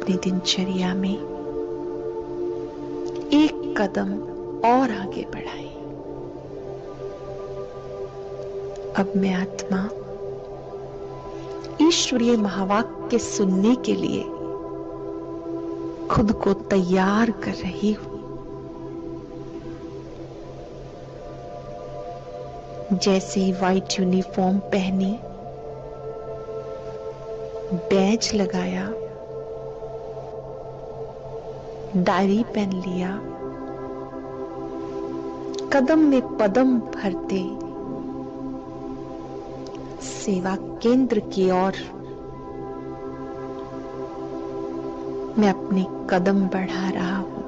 अपनी दिनचर्या में एक कदम और आगे बढ़ाए। अब मैं आत्मा ईश्वरीय महावाक्य सुनने के लिए खुद को तैयार कर रही हूं। जैसे ही व्हाइट यूनिफॉर्म पहनी, बैज लगाया, डायरी पेन लिया, कदम में पदम भरते सेवा केंद्र की ओर मैं अपने कदम बढ़ा रहा हूं।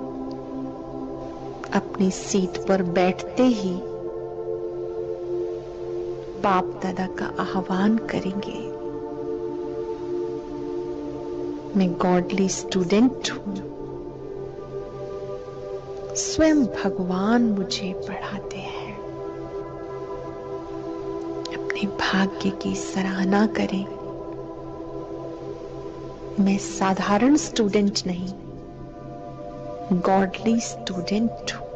अपनी सीट पर बैठते ही बाप दादा का आह्वान करेंगे। मैं गॉडली स्टूडेंट हूं। स्वयं भगवान मुझे पढ़ाते हैं। अपने भाग्य की सराहना करें। मैं साधारण स्टूडेंट नहीं, गॉडली स्टूडेंट हूं।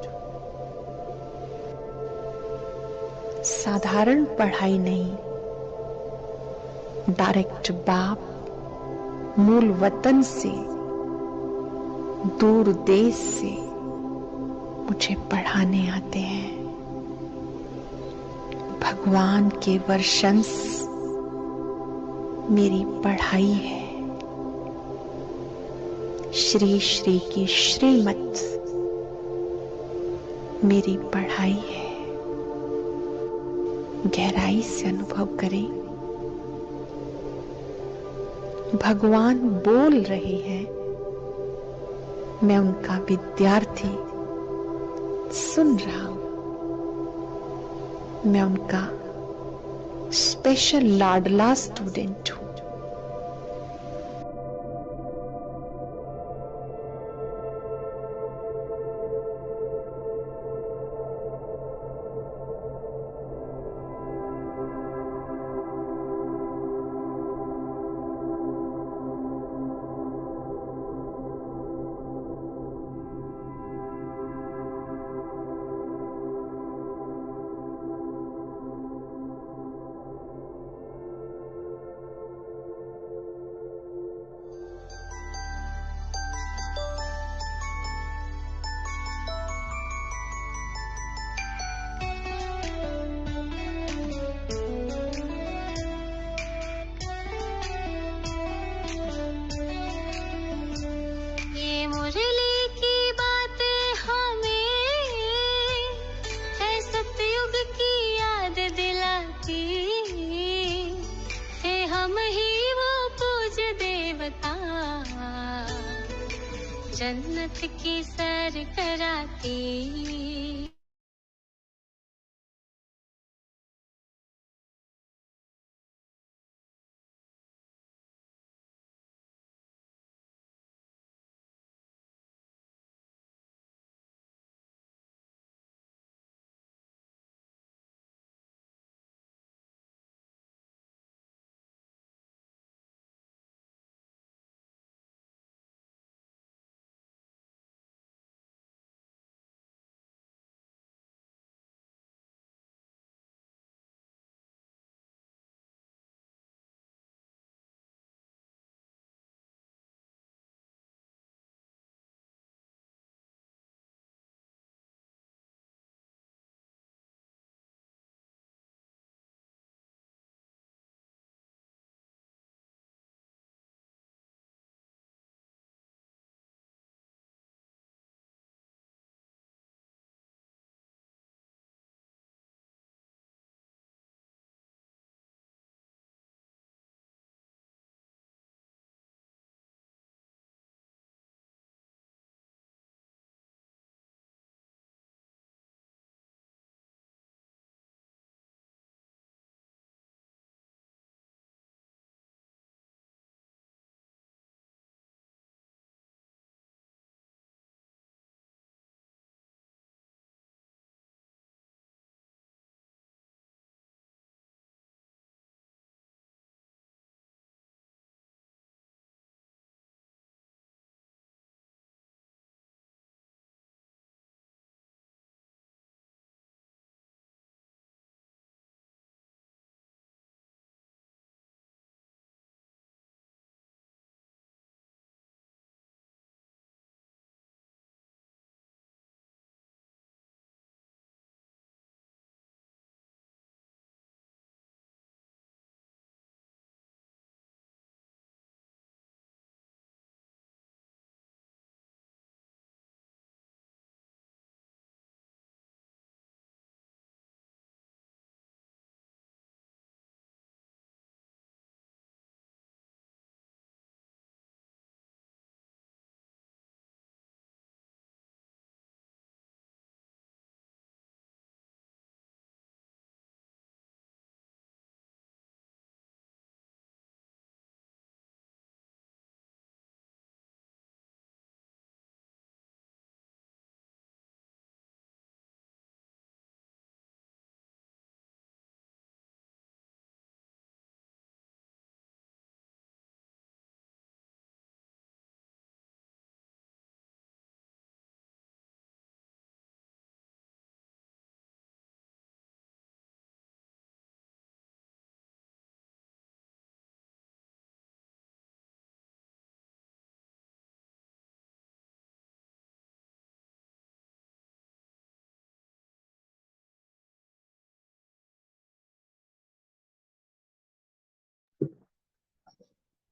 साधारण पढ़ाई नहीं, डायरेक्ट बाप मूल वतन से, दूर देश से मुझे पढ़ाने आते हैं। भगवान के वर्षंस मेरी पढ़ाई है। श्री श्री की श्रीमत मेरी पढ़ाई है। गहराई से अनुभव करें। भगवान बोल रहे हैं, मैं उनका विद्यार्थी सुन रहा हूं। मैं उनका स्पेशल लाडला स्टूडेंट हूं। मुरली की बातें हमें है सतयुग की याद दिलाती है। हम ही वो पूज्य देवता जन्नत की सैर कराती।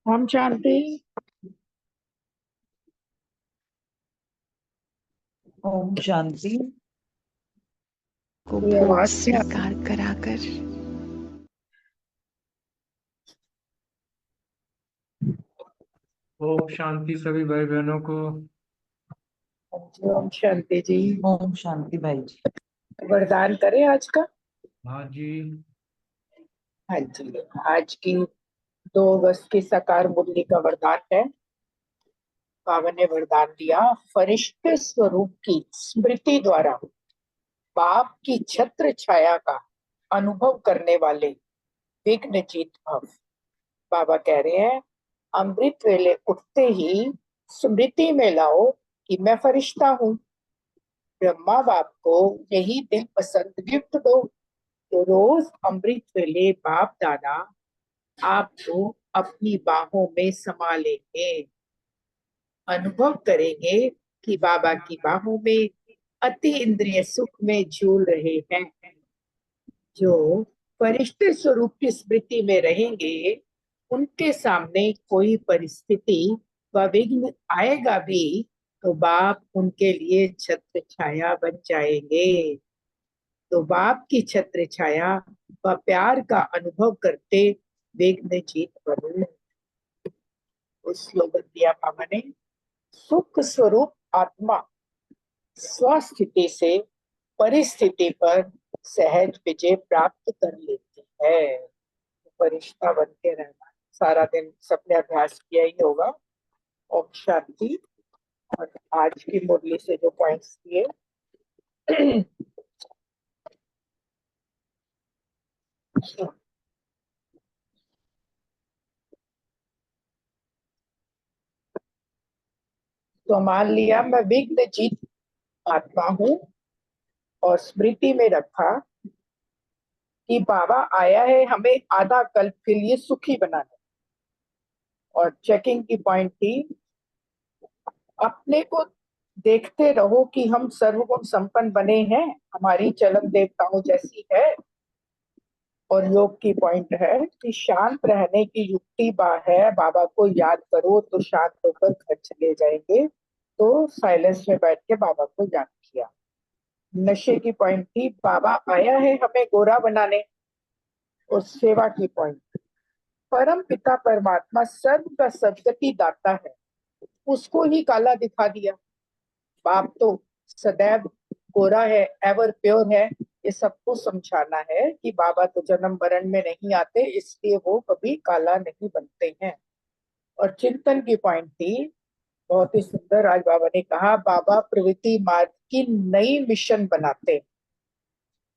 ओम शांति। ओम शांति। को ये भोग आवाज से स्वीकार कराकर ओम शांति सभी भाई बहनों को। ओम शांति जी। ओम शांति भाई जी। वरदान करें आज का। हाँ जी। हाँ जी, आज की 2 अगस्त की साकार मुरली का वरदान है। बाबा ने वरदान दिया, फरिश्ते स्वरूप की स्मृति द्वारा बाप की छत्र छाया का अनुभव करने वाले विघ्न जीत भव। बाबा कह रहे हैं, अमृत वेले उठते ही स्मृति में लाओ कि मैं फरिश्ता हूँ। ब्रह्मा बाप को यही दिल पसंद गिफ्ट दो। तो रोज अमृत वेले बाप दादा आपको अपनी बाहों में समा लेंगे। अनुभव करेंगे कि बाबा की बाहों में अति इंद्रिय सुख में झूल रहे हैं। जो फरिश्ते स्वरूप की स्मृति में रहेंगे, उनके सामने कोई परिस्थिति व विघ्न आएगा भी तो बाप उनके लिए छत्र छाया बन जाएंगे। तो बाप की छत्र छाया व प्यार का अनुभव करते विघ्न जीत बनो। उस स्लोगन दिया बाबा ने, सुख स्वरूप आत्मा स्वस्थिति से परिस्थिति पर सहज विजय प्राप्त कर लेती है। फरिश्ता बन के रहना, सारा दिन सबने अभ्यास किया ही होगा। ओम शांति। और आज की मुरली से जो पॉइंट्स दिए, तो मान लिया मैं विघ्न जीत आत्मा हूँ और स्मृति में रखा कि बाबा आया है हमें आधा कल्प के लिए सुखी बनाने। और चेकिंग की पॉइंट थी, अपने को देखते रहो कि हम सर्वगुण संपन्न बने हैं, हमारी चलन देवताओं जैसी है। और योग की पॉइंट है कि शांत रहने की युक्ति है, बाबा को याद करो तो शांत होकर घर चले जाएंगे। तो साइलेंस में बैठ के बाबा को याद किया। नशे की पॉइंट थी, बाबा आया है हमें गोरा बनाने। और सेवा की पॉइंट, परम पिता परमात्मा सर्व का सदगति दाता है, उसको ही काला दिखा दिया। बाप तो सदैव गोरा है, एवर प्योर है। ये सबको समझाना है कि बाबा तो जन्म मरण में नहीं आते, इसलिए वो कभी काला नहीं बनते हैं। और चिंतन की पॉइंट थी, बहुत ही सुंदर। आज बाबा ने कहा, बाबा प्रवृत्ति मार्ग की नई मिशन बनाते।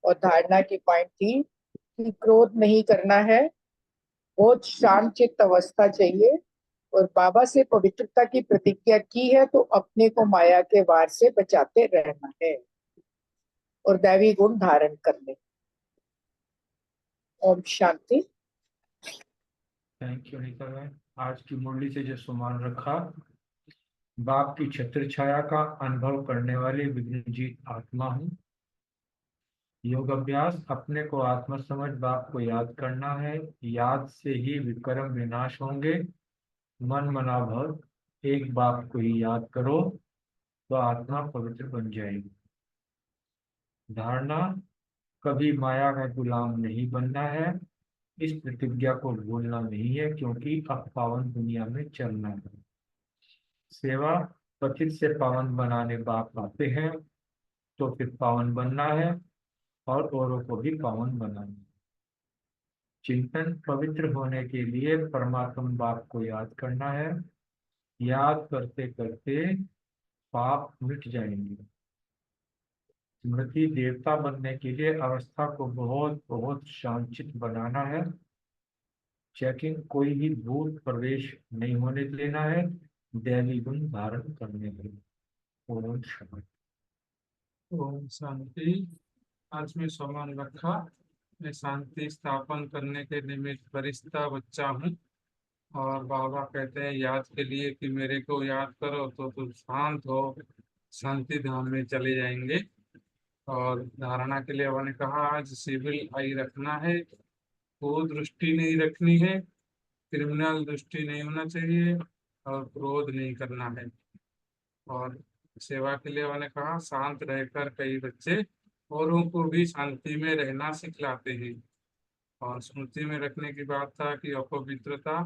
और धारणा की पॉइंट थी कि क्रोध नहीं करना है, बहुत शांत चित्त अवस्था चाहिए। और बाबा से पवित्रता की प्रतिज्ञा की है तो अपने को माया के वार से बचाते रहना है और दैवी गुण धारण करने। ओम शांति। थैंक यू निका भाई। आज की मुरली से जो सामान रखा, बाप की छत्र छाया का अनुभव करने वाले विघ्नजीत आत्मा हूँ। योग अभ्यास, अपने को आत्मा समझ बाप को याद करना है। याद से ही विक्रम विनाश होंगे। मन मना भव एक बाप को ही याद करो तो आत्मा पवित्र बन जाएगी। धारणा, कभी माया का गुलाम नहीं बनना है। इस प्रतिज्ञा को भूलना नहीं है, क्योंकि अब पावन दुनिया में चलना है। सेवा, पतित से पावन बनाने बाप आते हैं, तो फिर पावन बनना है और औरों को भी पावन बनाना है। चिंतन, पवित्र होने के लिए परमात्मा बाप को याद करना है। याद करते करते पाप मिट जाएंगे। स्मृति, देवता बनने के लिए अवस्था को बहुत बहुत शांतचित्त बनाना है। चेकिंग, कोई भी भूत प्रवेश नहीं होने देना है। दैवी गुण धारण करने के लिए। ओम शांति। ओम शांति। आज में सम्मान रखा, मैं शांति स्थापन करने के निमित्त फरिश्ता बच्चा हूँ। और बाबा कहते हैं याद के लिए कि मेरे को याद करो तो तुम शांत हो, शांति धाम में चले जाएंगे। और धारणा के लिए उन्होंने कहा, आज सिविल आई रखना है, को दृष्टि नहीं रखनी है। क्रिमिनल दृष्टि नहीं होना चाहिए और क्रोध नहीं करना है। और सेवा के लिए मैंने कहा शांत रहकर कई बच्चे औरों को भी शांति में रहना सिखलाते हैं। और स्मृति में रखने की बात था कि अपवित्रता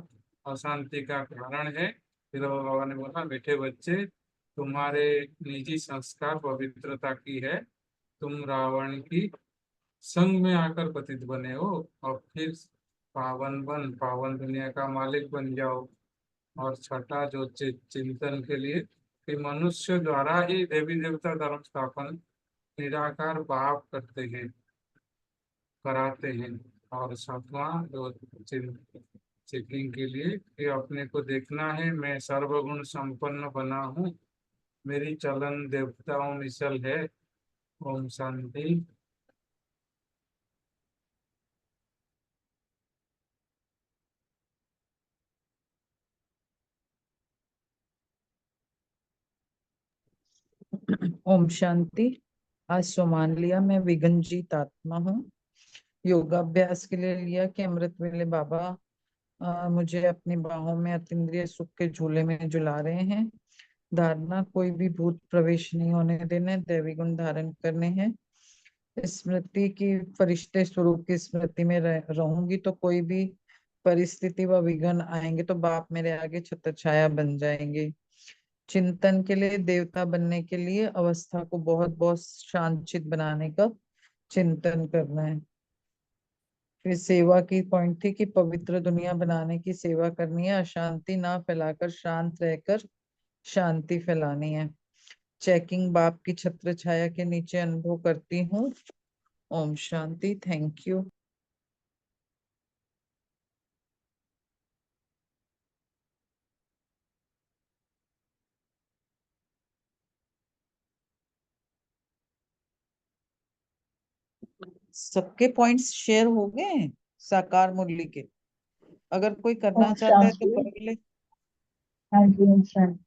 अशांति का कारण है। फिर बाबा ने बोला बेटे बच्चे तुम्हारे निजी संस्कार पवित्रता की है, तुम रावण की संग में आकर पतित बने हो और फिर पावन दुनिया का मालिक बन जाओ। और छठा जो चिंतन के लिए कि मनुष्य द्वारा ही देवी देवता धर्म स्थापन निराकार भाव करते हैं कराते हैं। और सातवां जो चेकिंग के लिए कि अपने को देखना है मैं सर्वगुण संपन्न बना हूँ, मेरी चलन देवताओं मिसल है। ओम शांति। ओम शांति। आज सुमान लिया मैं विघ्नजीत आत्मा हूँ। योगाभ्यास के लिए लिया कि अमृत वेले बाबा मुझे अपनी बाहों में अतीन्द्रिय सुख के झूले में झुला रहे हैं। धारणा कोई भी भूत प्रवेश नहीं होने देने, दैवी गुण धारण करने हैं। स्मृति की फरिश्ते स्वरूप की स्मृति में रहूंगी तो कोई भी परिस्थिति व विघ्न आएंगे तो बाप मेरे आगे छत्र छाया बन जाएंगे। चिंतन के लिए देवता बनने के लिए अवस्था को बहुत बहुत शांतचित बनाने का चिंतन करना है। फिर सेवा की पॉइंट थी कि पवित्र दुनिया बनाने की सेवा करनी है, अशांति ना फैलाकर शांत रहकर शांति फैलानी है। चेकिंग बाप की छत्र छाया के नीचे अनुभव करती हूँ। ओम शांति। Thank you. सबके पॉइंट्स शेयर हो गए हैं साकार मुरली के? अगर कोई करना ओम चाहता है तो शांति। कर ले। हाँ जी, ओम शांति।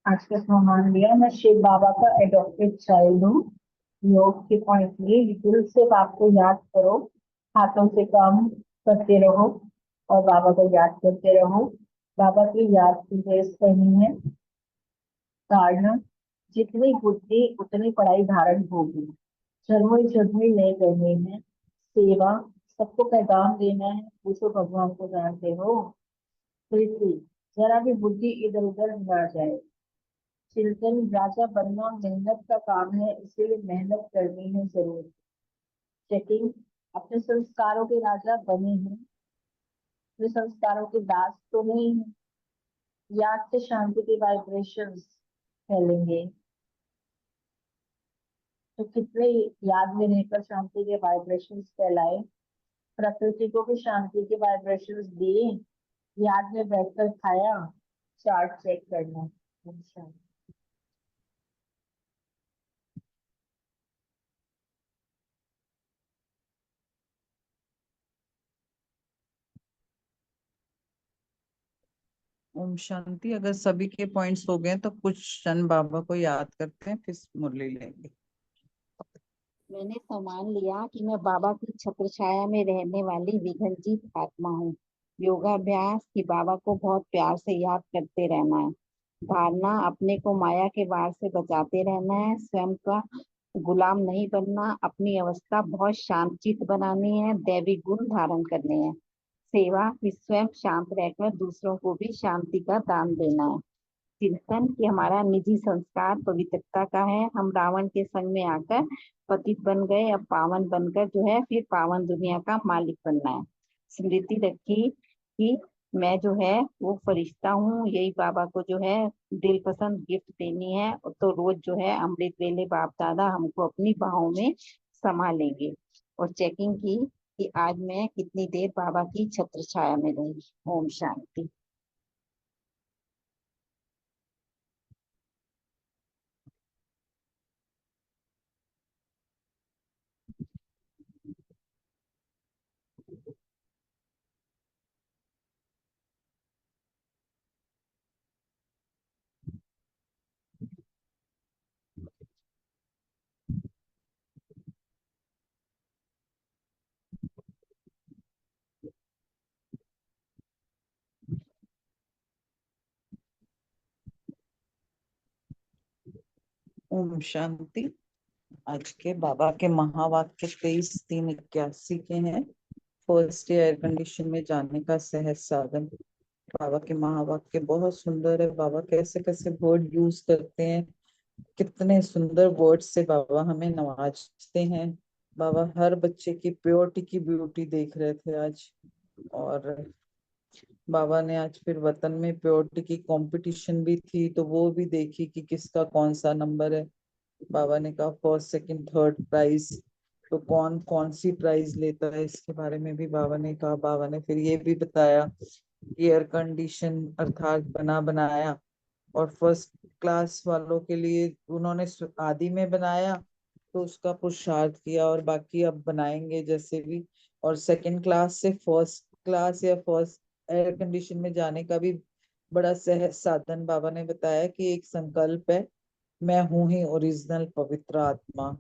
आज का सामान लिया मैं शिव बाबा का एडॉप्टेड चाइल्ड हूँ। योग के पॉइंट लिए दिल से बाप को याद करो, हाथों से काम करते रहो और बाबा को याद करते रहो। बाबा की याद की बेस नहीं है कारण जितनी बुद्धि उतनी पढ़ाई धारण होगी। झरमुई नहीं करनी है, सेवा सबको पैगाम देना है, पूछो भगवान को जानते हो। पृथ्वी जरा भी बुद्धि इधर उधर न जाए। चिल्ड्रन राजा बनना मेहनत का काम है, इसलिए मेहनत करनी है जरूर। चेकिंग अपने संस्कारों के राजा बने हैं, अपने संस्कारों के दास तो नहीं है। याद से शांति के वाइब्रेशंस फैलेंगे तो कितने याद में रहकर शांति के वाइब्रेशंस फैलाए। प्रकृति को भी शांति के वाइब्रेशंस दिए, याद में बैठकर खाया, चार्ट चेक करना। अच्छा। ओम शांति। अगर सभी के पॉइंट्स हो गए तो कुछ क्षण बाबा को याद करते हैं, फिर मुरली लेंगे। मैंने सम्मान लिया कि मैं बाबा की छत्र छाया में रहने वाली विघ्नजीत आत्मा हूँ। योगाभ्यास कि बाबा को बहुत प्यार से याद करते रहना है। धारणा अपने को माया के वार से बचाते रहना है, स्वयं का गुलाम नहीं बनना, अपनी अवस्था बहुत शांतचित बनानी है, दैवी गुण धारण करने हैं। सेवा कि स्वयं शांत रहकर दूसरों को भी शांति का दान देना है। चिंतन कि हमारा निजी संस्कार पवित्रता का है, हम रावण के संग में आकर पतित बन गए, अब पावन बनकर जो है फिर पावन दुनिया का मालिक बनना है। स्मृति रखी कि मैं जो है वो फरिश्ता हूँ, यही बाबा को जो है दिल पसंद गिफ्ट देनी है, तो रोज जो है अमृत वेले बाप दादा हमको अपनी बाहों में संभालेंगे। और चेकिंग की कि आज मैं कितनी देर बाबा की छत्र छाया में रही। ओम शांति। ओम शांति। आज के बाबा के महावाक्य 23-3-81 के हैं। फर्स्ट एयर कंडीशन में जाने का सहज साधन। बाबा के महावाक्य बहुत सुंदर है। बाबा कैसे कैसे वर्ड यूज करते हैं, कितने सुंदर वर्ड से बाबा हमें नवाजते हैं। बाबा हर बच्चे की प्योरिटी की ब्यूटी देख रहे थे आज। और बाबा ने आज फिर वतन में प्योरिटी की कंपटीशन भी थी, तो वो भी देखी कि किसका कौन सा नंबर है। बाबा ने कहा फर्स्ट सेकंड थर्ड प्राइज, तो कौन कौन सी प्राइज लेता है इसके बारे में भी बाबा ने कहा। बाबा ने फिर ये भी बताया एयर कंडीशन अर्थात बना बनाया, और फर्स्ट क्लास वालों के लिए उन्होंने आदि में बनाया तो उसका पुरुषार्थ किया, और बाकी अब बनाएंगे जैसे भी। और सेकंड क्लास से फर्स्ट क्लास या फर्स्ट एयर कंडीशन में जाने का भी बड़ा सहज साधन बाबा ने बताया कि एक संकल्प है, मैं हूं ही ओरिजिनल पवित्र आत्मा।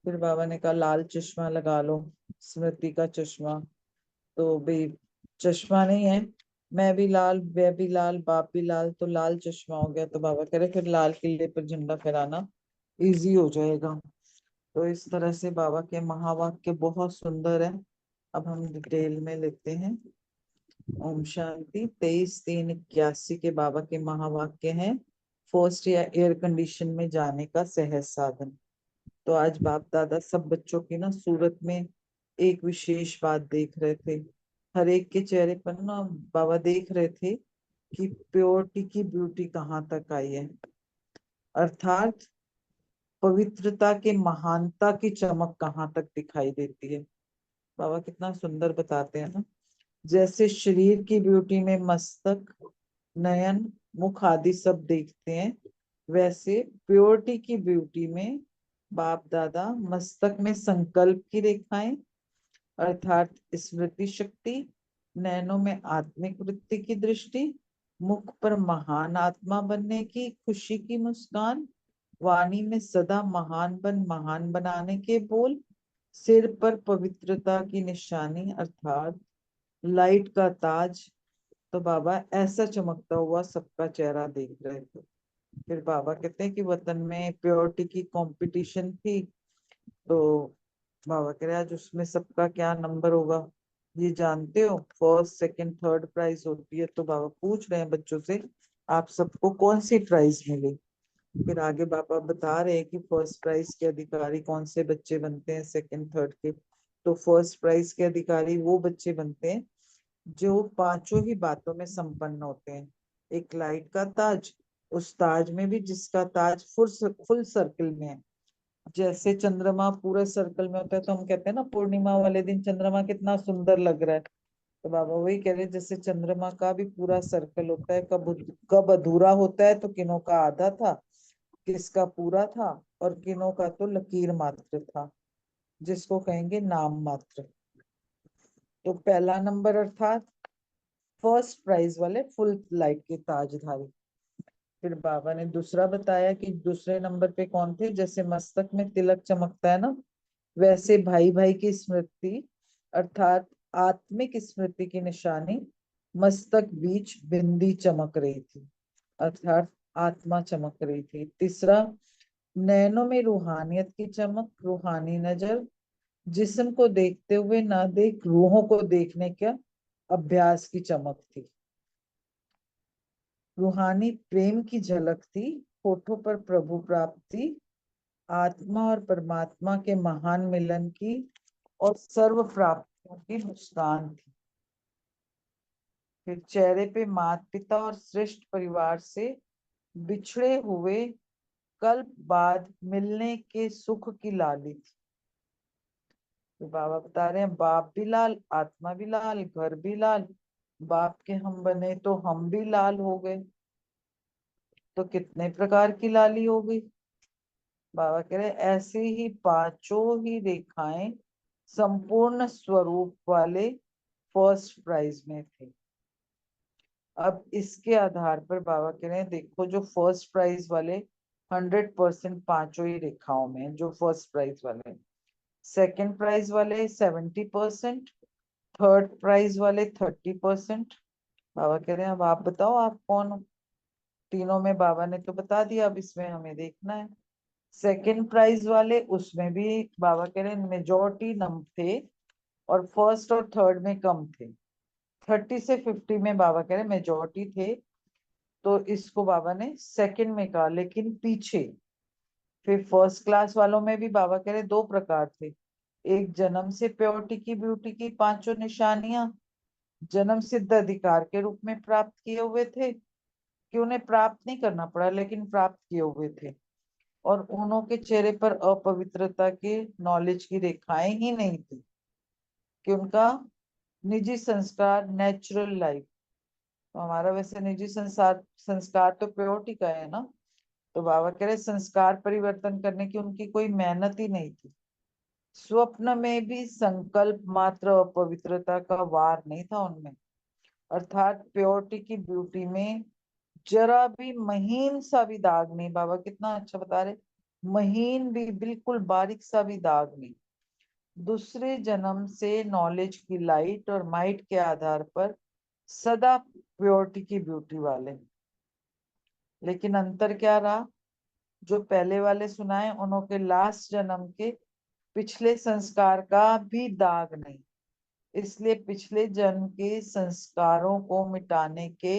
फिर बाबा ने कहा लाल चश्मा लगा लो, स्मृति का चश्मा। तो भाई चश्मा नहीं है, मैं भी लाल, वे भी लाल, बाप भी लाल, तो लाल चश्मा हो गया। तो बाबा कह रहे फिर लाल किले पर झंडा फहराना इजी हो जाएगा। तो इस तरह से बाबा के महावाक्य बहुत सुंदर है। अब हम डिटेल में लेते हैं। ओम शांति। 23-3-81 के बाबा के महावाक्य हैं फर्स्ट या एयर कंडीशन में जाने का सहज साधन। तो आज बाप दादा सब बच्चों की ना सूरत में एक विशेष बात देख रहे थे। हर एक के चेहरे पर ना बाबा देख रहे थे कि प्योरिटी की ब्यूटी कहाँ तक आई है, अर्थात पवित्रता के महानता की चमक कहाँ तक दिखाई देती है। बाबा कितना सुंदर बताते हैं ना। जैसे शरीर की ब्यूटी में मस्तक, नयन, मुख आदि सब देखते हैं, वैसे प्योरिटी की ब्यूटी में बाप दादा मस्तक में संकल्प की रेखाएं अर्थात स्मृति शक्ति, नैनों में आत्मिक वृत्ति की दृष्टि, मुख पर महान आत्मा बनने की खुशी की मुस्कान, वाणी में सदा महान बनाने के बोल, सिर पर पवित्रता की निशानी अर्थात लाइट का ताज। तो बाबा ऐसा चमकता हुआ सबका चेहरा देख रहे थे। फिर बाबा कहते हैं कि वतन में प्योरिटी की कंपटीशन थी, तो बाबा कह रहे आज उसमें सबका क्या नंबर होगा ये जानते हो? फर्स्ट सेकंड थर्ड प्राइज होती है। तो बाबा पूछ रहे हैं बच्चों से आप सबको कौन सी प्राइज मिली। फिर आगे बाबा बता रहे हैं कि फर्स्ट प्राइज के अधिकारी कौन से बच्चे बनते हैं सेकंड थर्ड के। तो फर्स्ट प्राइज के अधिकारी वो बच्चे बनते हैं जो पांचों ही बातों में संपन्न होते हैं। एक लाइट का ताज, उस ताज में भी जिसका ताज फुल सर्कल में है। जैसे चंद्रमा पूरे सर्कल में होता है तो हम कहते हैं ना पूर्णिमा वाले दिन चंद्रमा कितना सुंदर लग रहा है। तो बाबा वही कह रहे हैं जैसे चंद्रमा का भी पूरा सर्कल होता है, कब कब अधूरा होता है, तो किनों का आधा था, किसका पूरा था, और किनों का तो लकीर मात्र था, जिसको कहेंगे नाम मात्र। तो पहला नंबर अर्थात फर्स्ट प्राइज वाले फुल लाइट के ताजधारी। फिर बाबा ने दूसरा बताया कि दूसरे नंबर पे कौन थे, जैसे मस्तक में तिलक चमकता है ना, वैसे भाई भाई की स्मृति अर्थात आत्मिक स्मृति की निशानी मस्तक बीच बिंदी चमक रही थी, अर्थात आत्मा चमक रही थी। तीसरा, नैनों में रूहानियत की चमक, रूहानी नजर, जिस्म को देखते हुए ना देख रूहों को देखने का अभ्यास की चमक थी। रूहानी प्रेम की झलक थी, होठों पर प्रभु प्राप्ति, आत्मा और परमात्मा के महान मिलन की और सर्व प्राप्तियों की मुस्कान थी। फिर चेहरे पे माता पिता और श्रेष्ठ परिवार से बिछड़े हुए कल्प बाद मिलने के सुख की लाली थी। तो बाबा बता रहे हैं बाप भी लाल, आत्मा भी लाल, घर भी लाल, बाप के हम बने तो हम भी लाल हो गए, तो कितने प्रकार की लाली हो गई। बाबा कह रहे ऐसे ही पांचों ही रेखाएं संपूर्ण स्वरूप वाले फर्स्ट प्राइज में थे। अब इसके आधार पर बाबा कह रहे हैं देखो जो फर्स्ट प्राइज वाले 100% पांचों ही रेखाओं में जो फर्स्ट प्राइज वाले, सेकंड प्राइज वाले 70%, थर्ड प्राइज वाले 30%। बाबा कह रहे हैं अब आप बताओ आप कौन हो? तीनों में बाबा ने तो बता दिया, अब इसमें हमें देखना है। सेकंड प्राइज वाले उसमें भी बाबा कह रहे मेजोरिटी नंबर थे और फर्स्ट और थर्ड में कम थे। 30 से 50 में बाबा कह रहे मेजोरिटी थे, तो इसको बाबा ने सेकंड में कहा। लेकिन पीछे फिर फर्स्ट क्लास वालों में भी बाबा कह रहे दो प्रकार थे। एक जन्म से प्योरिटी की ब्यूटी की पांचों निशानियां जन्म सिद्ध अधिकार के रूप में प्राप्त किए हुए थे, कि उन्हें प्राप्त नहीं करना पड़ा लेकिन प्राप्त किए हुए थे, और उन्हों के चेहरे पर अपवित्रता के नॉलेज की रेखाएं ही नहीं थी, कि उनका निजी संस्कार नेचुरल लाइफ। तो हमारा वैसे निजी संसार संस्कार तो प्योरिटी का है ना, तो बाबा कह रहे संस्कार परिवर्तन करने की उनकी कोई मेहनत ही नहीं थी। स्वप्न में भी संकल्प मात्र अपवित्रता का वार नहीं था उनमें, अर्थात प्योरिटी की ब्यूटी में जरा भी महीन सा भी दाग नहीं। बाबा कितना अच्छा बता रहे, महीन भी, बिल्कुल बारीक सा भी दाग नहीं। दूसरे जन्म से नॉलेज की लाइट और माइट के आधार पर सदा प्योरिटी की ब्यूटी वाले। लेकिन अंतर क्या रहा, जो पहले वाले सुनाए उन्हों के लास्ट जन्म के पिछले संस्कार का भी दाग नहीं, इसलिए पिछले जन्म के संस्कारों को मिटाने के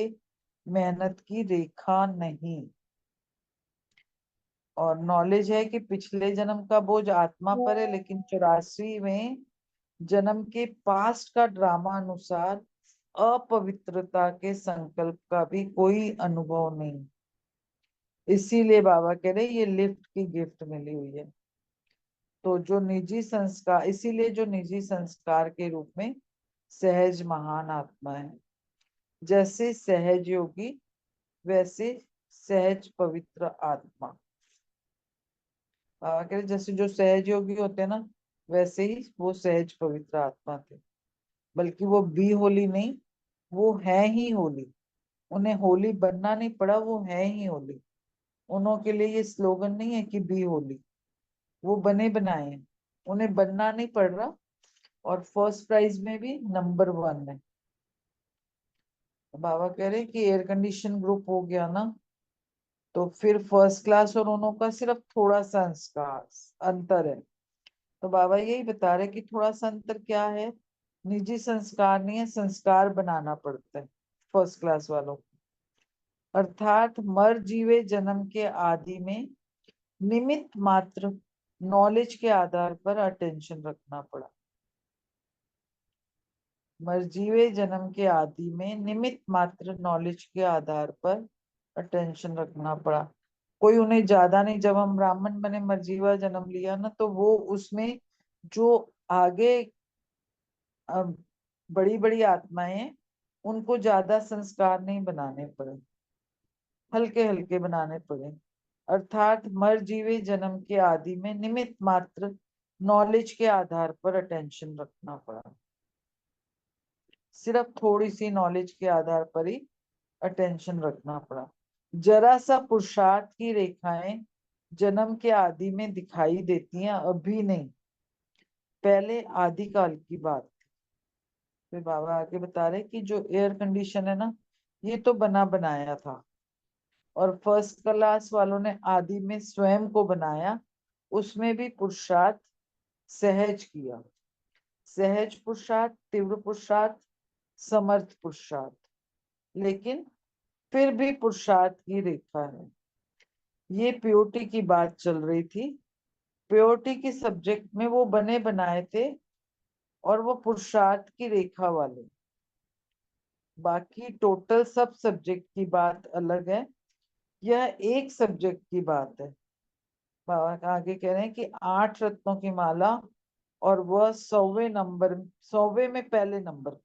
मेहनत की रेखा नहीं। और नॉलेज है कि पिछले जन्म का बोझ आत्मा पर है, लेकिन 84वें जन्म के पास्ट का ड्रामा अनुसार अपवित्रता के संकल्प का भी कोई अनुभव नहीं। इसीलिए बाबा कह रहे ये लिफ्ट की गिफ्ट मिली हुई है। तो जो निजी संस्कार, इसीलिए जो निजी संस्कार के रूप में सहज महान आत्मा है, जैसे सहज योगी वैसे सहज पवित्र आत्मा। बाबा कह रहे जैसे जो सहज योगी होते हैं ना, वैसे ही वो सहज पवित्र आत्मा थे। बल्कि वो बी होली नहीं, वो है ही होली। उन्हें होली बनना नहीं पड़ा, वो है ही होली। उन्हों के लिए ये स्लोगन नहीं है कि बी होली, वो बने बनाए हैं, उन्हें बनना नहीं पड़ रहा। और फर्स्ट प्राइज में भी नंबर 1 है। बाबा कह रहे कि एयर कंडीशन ग्रुप हो गया ना, तो फिर फर्स्ट क्लास और उन्हों का सिर्फ थोड़ा सा अंतर है। तो बाबा यही बता रहे कि थोड़ा सा अंतर क्या है, निजी संस्कार नहीं है, संस्कार बनाना पड़ता है फर्स्ट क्लास वालों को। अर्थात मर जीवे जन्म के आदि में निमित्त मात्र नॉलेज के आधार पर अटेंशन रखना पड़ा। मरजीवे जन्म के आदि में निमित्त मात्र नॉलेज के आधार पर अटेंशन रखना पड़ा। कोई उन्हें ज्यादा नहीं, जब हम ब्राह्मण बने मरजीवा जन्म लिया ना, तो वो उसमें जो आगे बड़ी बड़ी आत्माएं, उनको ज्यादा संस्कार नहीं बनाने पड़े, हल्के हल्के बनाने पड़े। अर्थात मर जीवे जन्म के आदि में निमित्त मात्र नॉलेज के आधार पर अटेंशन रखना पड़ा। सिर्फ थोड़ी सी नॉलेज के आधार पर ही अटेंशन रखना पड़ा। जरा सा पुरुषार्थ की रेखाएं जन्म के आदि में दिखाई देती हैं, अभी नहीं, पहले आदिकाल की बात। फिर बाबा आगे बता रहे कि जो एयर कंडीशन है ना, ये तो बना बनाया था, और फर्स्ट क्लास वालों ने आदि में स्वयं को बनाया, उसमें भी पुरुषार्थ सहज किया। सहज पुरुषार्थ, तीव्र पुरुषार्थ, समर्थ पुरुषार्थ, लेकिन फिर भी पुरुषार्थ की रेखा है। ये प्योरिटी की बात चल रही थी। प्योरिटी की सब्जेक्ट में वो बने बनाए थे, और वो पुरुषार्थ की रेखा वाले। बाकी टोटल सब सब्जेक्ट की बात अलग है, यह एक सब्जेक्ट की बात है। बाबा आगे कह रहे हैं कि 8 रत्नों की माला, और वह 100वें नंबर, 100वें में पहले नंबर।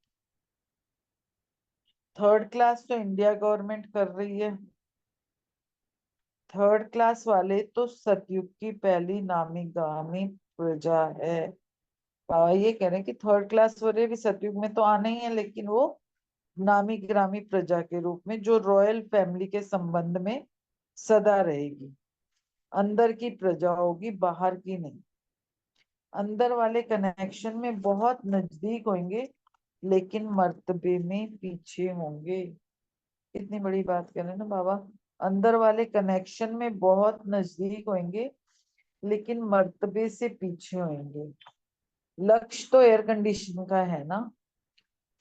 थर्ड क्लास तो इंडिया गवर्नमेंट कर रही है, थर्ड क्लास वाले तो सतयुग की पहली नामी गामी प्रजा है। बाबा ये कह रहे हैं कि थर्ड क्लास वाले भी सतयुग में तो आने ही है, लेकिन वो नामी ग्रामी प्रजा के रूप में, जो रॉयल फैमिली के संबंध में सदा रहेगी। अंदर की प्रजा होगी, बाहर की नहीं। अंदर वाले कनेक्शन में बहुत नजदीक होंगे, लेकिन मर्तबे में पीछे होंगे। इतनी बड़ी बात कह रहे हैं ना बाबा, अंदर वाले कनेक्शन में बहुत नजदीक होंगे, लेकिन मर्तबे से पीछे होंगे। लक्ष्य तो एयर कंडीशन का है ना।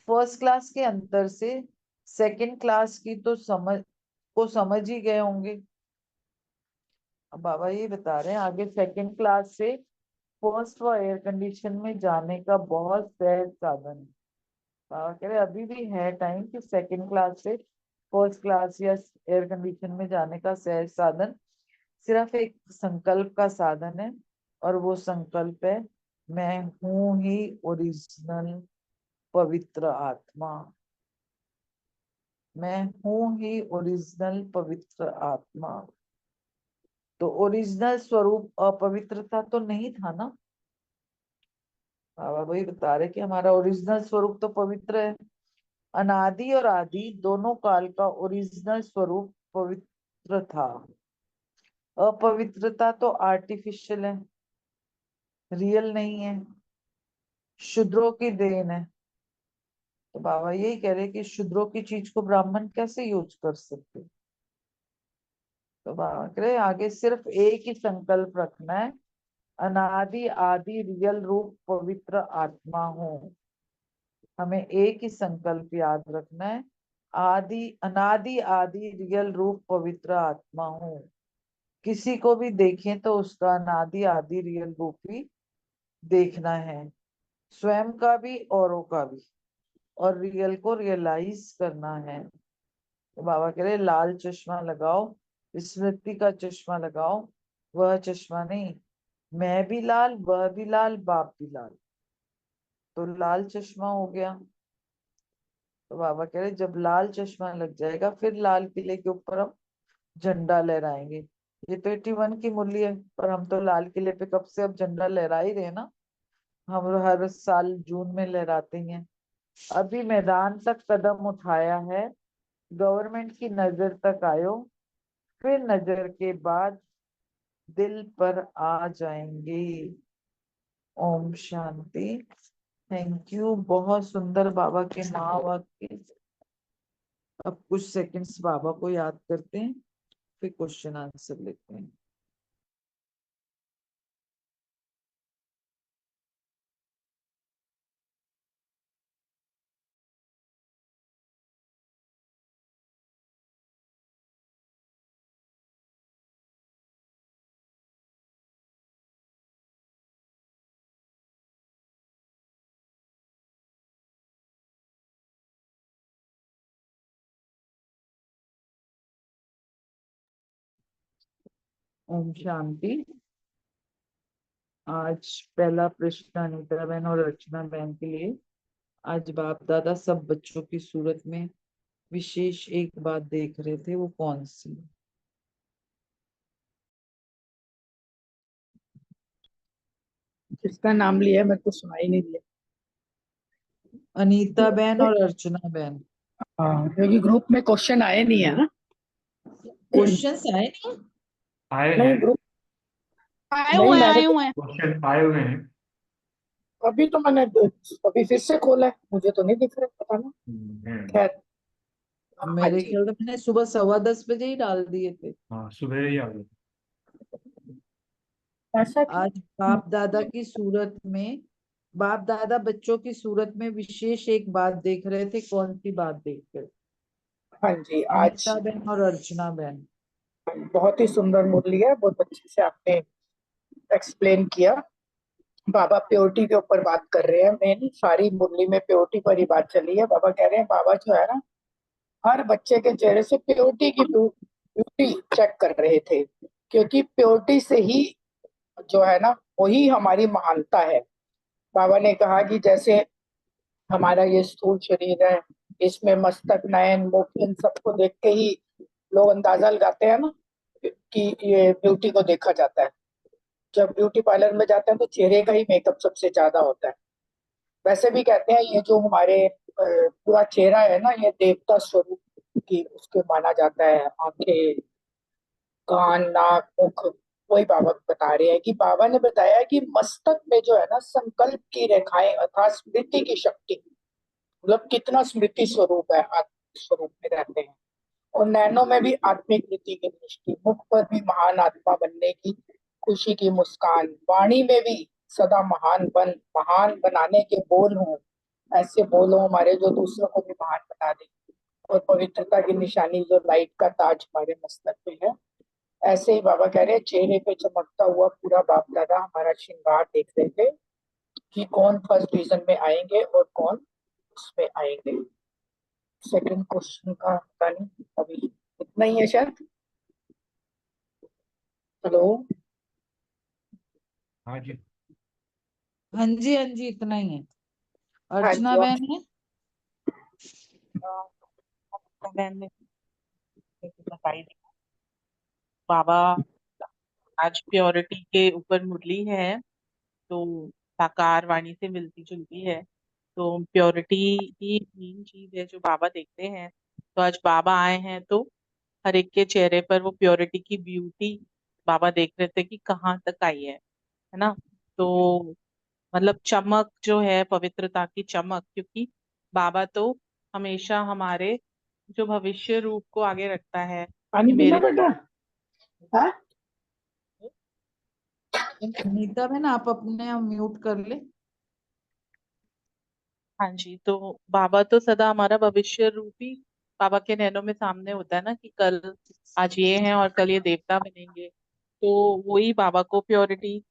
फर्स्ट क्लास के अंतर से सेकंड क्लास की तो समझ ही गए होंगे। अब बाबा ये बता रहे हैं आगे, सेकंड क्लास से फर्स्ट व एयर कंडीशन में जाने का बहुत सहज साधन है। बाबा कह रहे अभी भी है टाइम कि सेकंड क्लास से फर्स्ट क्लास या एयर कंडीशन में जाने का सहज साधन सिर्फ एक संकल्प का साधन है, और वो संकल्प है मैं हूं ही ओरिजिनल पवित्र आत्मा। मैं हूं ही ओरिजिनल पवित्र आत्मा। तो ओरिजिनल स्वरूप अपवित्रता तो नहीं था ना। बाबा वही बता रहे कि हमारा ओरिजिनल स्वरूप तो पवित्र है। अनादि और आदि दोनों काल का ओरिजिनल स्वरूप पवित्र था। अपवित्रता तो आर्टिफिशियल है, रियल नहीं है, शूद्रों की देन है। तो बाबा यही कह रहे कि शूद्रों की चीज को ब्राह्मण कैसे यूज कर सकते। तो बाबा कह रहे आगे सिर्फ एक ही संकल्प रखना है, अनादि आदि रियल रूप पवित्र आत्मा हूँ। हमें एक ही संकल्प याद रखना है, अनादि आदि रियल रूप पवित्र आत्मा हूँ। किसी को भी देखें तो उसका अनादि आदि रियल रूप ही देखना है, स्वयं का भी औरों का भी, और रियल को रियलाइज करना है। तो बाबा कह रहे लाल चश्मा लगाओ, स्मृति का चश्मा लगाओ, वह चश्मा नहीं, मैं भी लाल, वह भी लाल, बाप भी लाल, तो लाल चश्मा हो गया। तो बाबा कह रहे जब लाल चश्मा लग जाएगा फिर लाल किले के ऊपर हम झंडा लहराएंगे। ये तो 81 की मूल्य है, पर हम तो लाल किले पे कब से अब झंडा लहरा ही रहे ना। हम हर साल जून में लहराते हैं। अभी मैदान तक कदम उठाया है, गवर्नमेंट की नजर तक आयो, फिर नजर के बाद दिल पर आ जाएंगे। ओम शांति। Thank you. बहुत सुंदर बाबा के महावाक्य। अब कुछ सेकंड्स बाबा को याद करते हैं, फिर क्वेश्चन आंसर लेते हैं। ओम शांति। आज पहला प्रश्न अनीता बहन और अर्चना बहन के लिए। आज बाप दादा सब बच्चों की सूरत में विशेष एक बात देख रहे थे, वो कौन सी? जिसका नाम लिया मेरे को सुनाई नहीं दिया। अनीता बहन और अर्चना बहन। हाँ, क्योंकि ग्रुप में क्वेश्चन आए नहीं है ना। क्वेश्चंस आए नहीं? आए नहीं हैं, ग्रुप आए नहीं, हुए हैं, मैंने आए तो हुए हैं। क्वेश्चन आए हुए हैं। अभी तो मैंने अभी फिर से खोला है, मुझे तो नहीं दिख रहा, पता ना। हैं। खैर, हाँ मेरे जी। ख्याल से मैंने सुबह 10:15 ही डाल दिए थे। हाँ, सुबह ही आ गए। ऐसा क्यों? आज बाप दादा की सूरत में, बाप दादा बच्चों की सूरत में विशेष एक बात देख रहे थे, कौन सी बात देख रहे थे? हाँ जी, आज अनीता बहन और अर्चना बहन। बहुत ही सुंदर मुरली है, बहुत अच्छे से आपने एक्सप्लेन किया। बाबा प्योरिटी के ऊपर बात कर रहे हैं, मेन सारी मुरली में प्योरिटी पर ही बात चली है। बाबा कह रहे हैं बाबा जो है ना, हर बच्चे के चेहरे से प्योरिटी की ब्यूटी चेक कर रहे थे, क्योंकि प्योरिटी से ही जो है ना, वही हमारी महानता है। बाबा ने कहा कि जैसे हमारा ये स्थूल शरीर है, इसमें मस्तक, नयन, मुख, इन सबको देख के ही लोग अंदाजा लगाते हैं ना कि ये ब्यूटी को देखा जाता है। जब ब्यूटी पार्लर में जाते हैं तो चेहरे का ही मेकअप सबसे ज्यादा होता है। वैसे भी कहते हैं ये जो हमारे पूरा चेहरा है ना, ये देवता स्वरूप की उसके माना जाता है। आंखें, कान, नाक, मुख, वही बाबा बता रहे हैं कि बाबा ने बताया कि मस्तक में जो है ना संकल्प की रेखाएं अर्थात स्मृति की शक्ति, मतलब कितना स्मृति स्वरूप है, आत्म स्वरूप में रहते हैं। और नैनो में भी आत्मिक रीति की दृष्टि, मुख पर भी महान आत्मा बनने की खुशी की मुस्कान, वाणी में भी सदा महान बनाने के बोल हों, ऐसे बोल हों हमारे जो दूसरों को भी महान बना दे। और पवित्रता की निशानी जो लाइट का ताज हमारे मस्तक पे है, ऐसे ही बाबा कह रहे हैं चेहरे पे चमकता हुआ पूरा बाप दादा हमारा श्रृंगार देख रहे थे कि कौन फर्स्ट डिवीजन में आएंगे और कौन उसमें आएंगे। सेकंड क्वेश्चन का पता नहीं, अभी इतना ही है शायद। हेलो। हाँ जी। हाँ जी इतना ही है। हाँ अर्चना जी। बहन है। बहन ने बताई दी। बाबा आज प्योरिटी के ऊपर मुरली है, तो साकार वाणी से मिलती जुलती है। तो प्योरिटी ही मेन चीज है जो बाबा देखते हैं। तो आज बाबा आए हैं तो हर एक के चेहरे पर वो प्योरिटी की ब्यूटी बाबा देख रहे थे कि कहाँ तक आई है ना। तो मतलब चमक जो है, पवित्रता की चमक, क्योंकि बाबा तो हमेशा हमारे जो भविष्य रूप को आगे रखता है पानी कि पीना मेरे। बेटा। हाँ। नीता बहन आप अपने म्यूट कर ले। हाँ जी, तो बाबा तो सदा हमारा भविष्य रूपी बाबा के नैनों में सामने होता है ना, कि कल आज ये हैं और कल ये देवता बनेंगे। तो वही बाबा को प्योरिटी,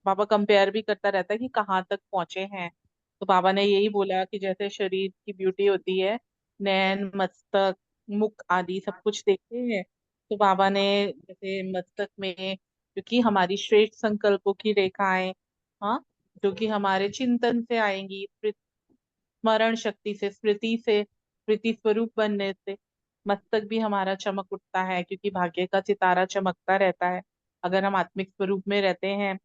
बाबा कंपेयर भी करता रहता है कि कहाँ तक पहुंचे हैं। तो बाबा ने यही बोला कि जैसे शरीर की ब्यूटी होती है, नैन मस्तक मुख आदि सब कुछ देखते हैं। तो बाबा ने जैसे मस्तक में, क्योंकि हमारी श्रेष्ठ संकल्पों की रेखाएं, हाँ, जो कि हमारे चिंतन से आएंगी, स्मरण शक्ति से, स्मृति स्वरूप बनने से मस्तक भी हमारा चमक उठता है, क्योंकि भाग्य का सितारा चमकता रहता है अगर हम आत्मिक स्वरूप में रहते हैं।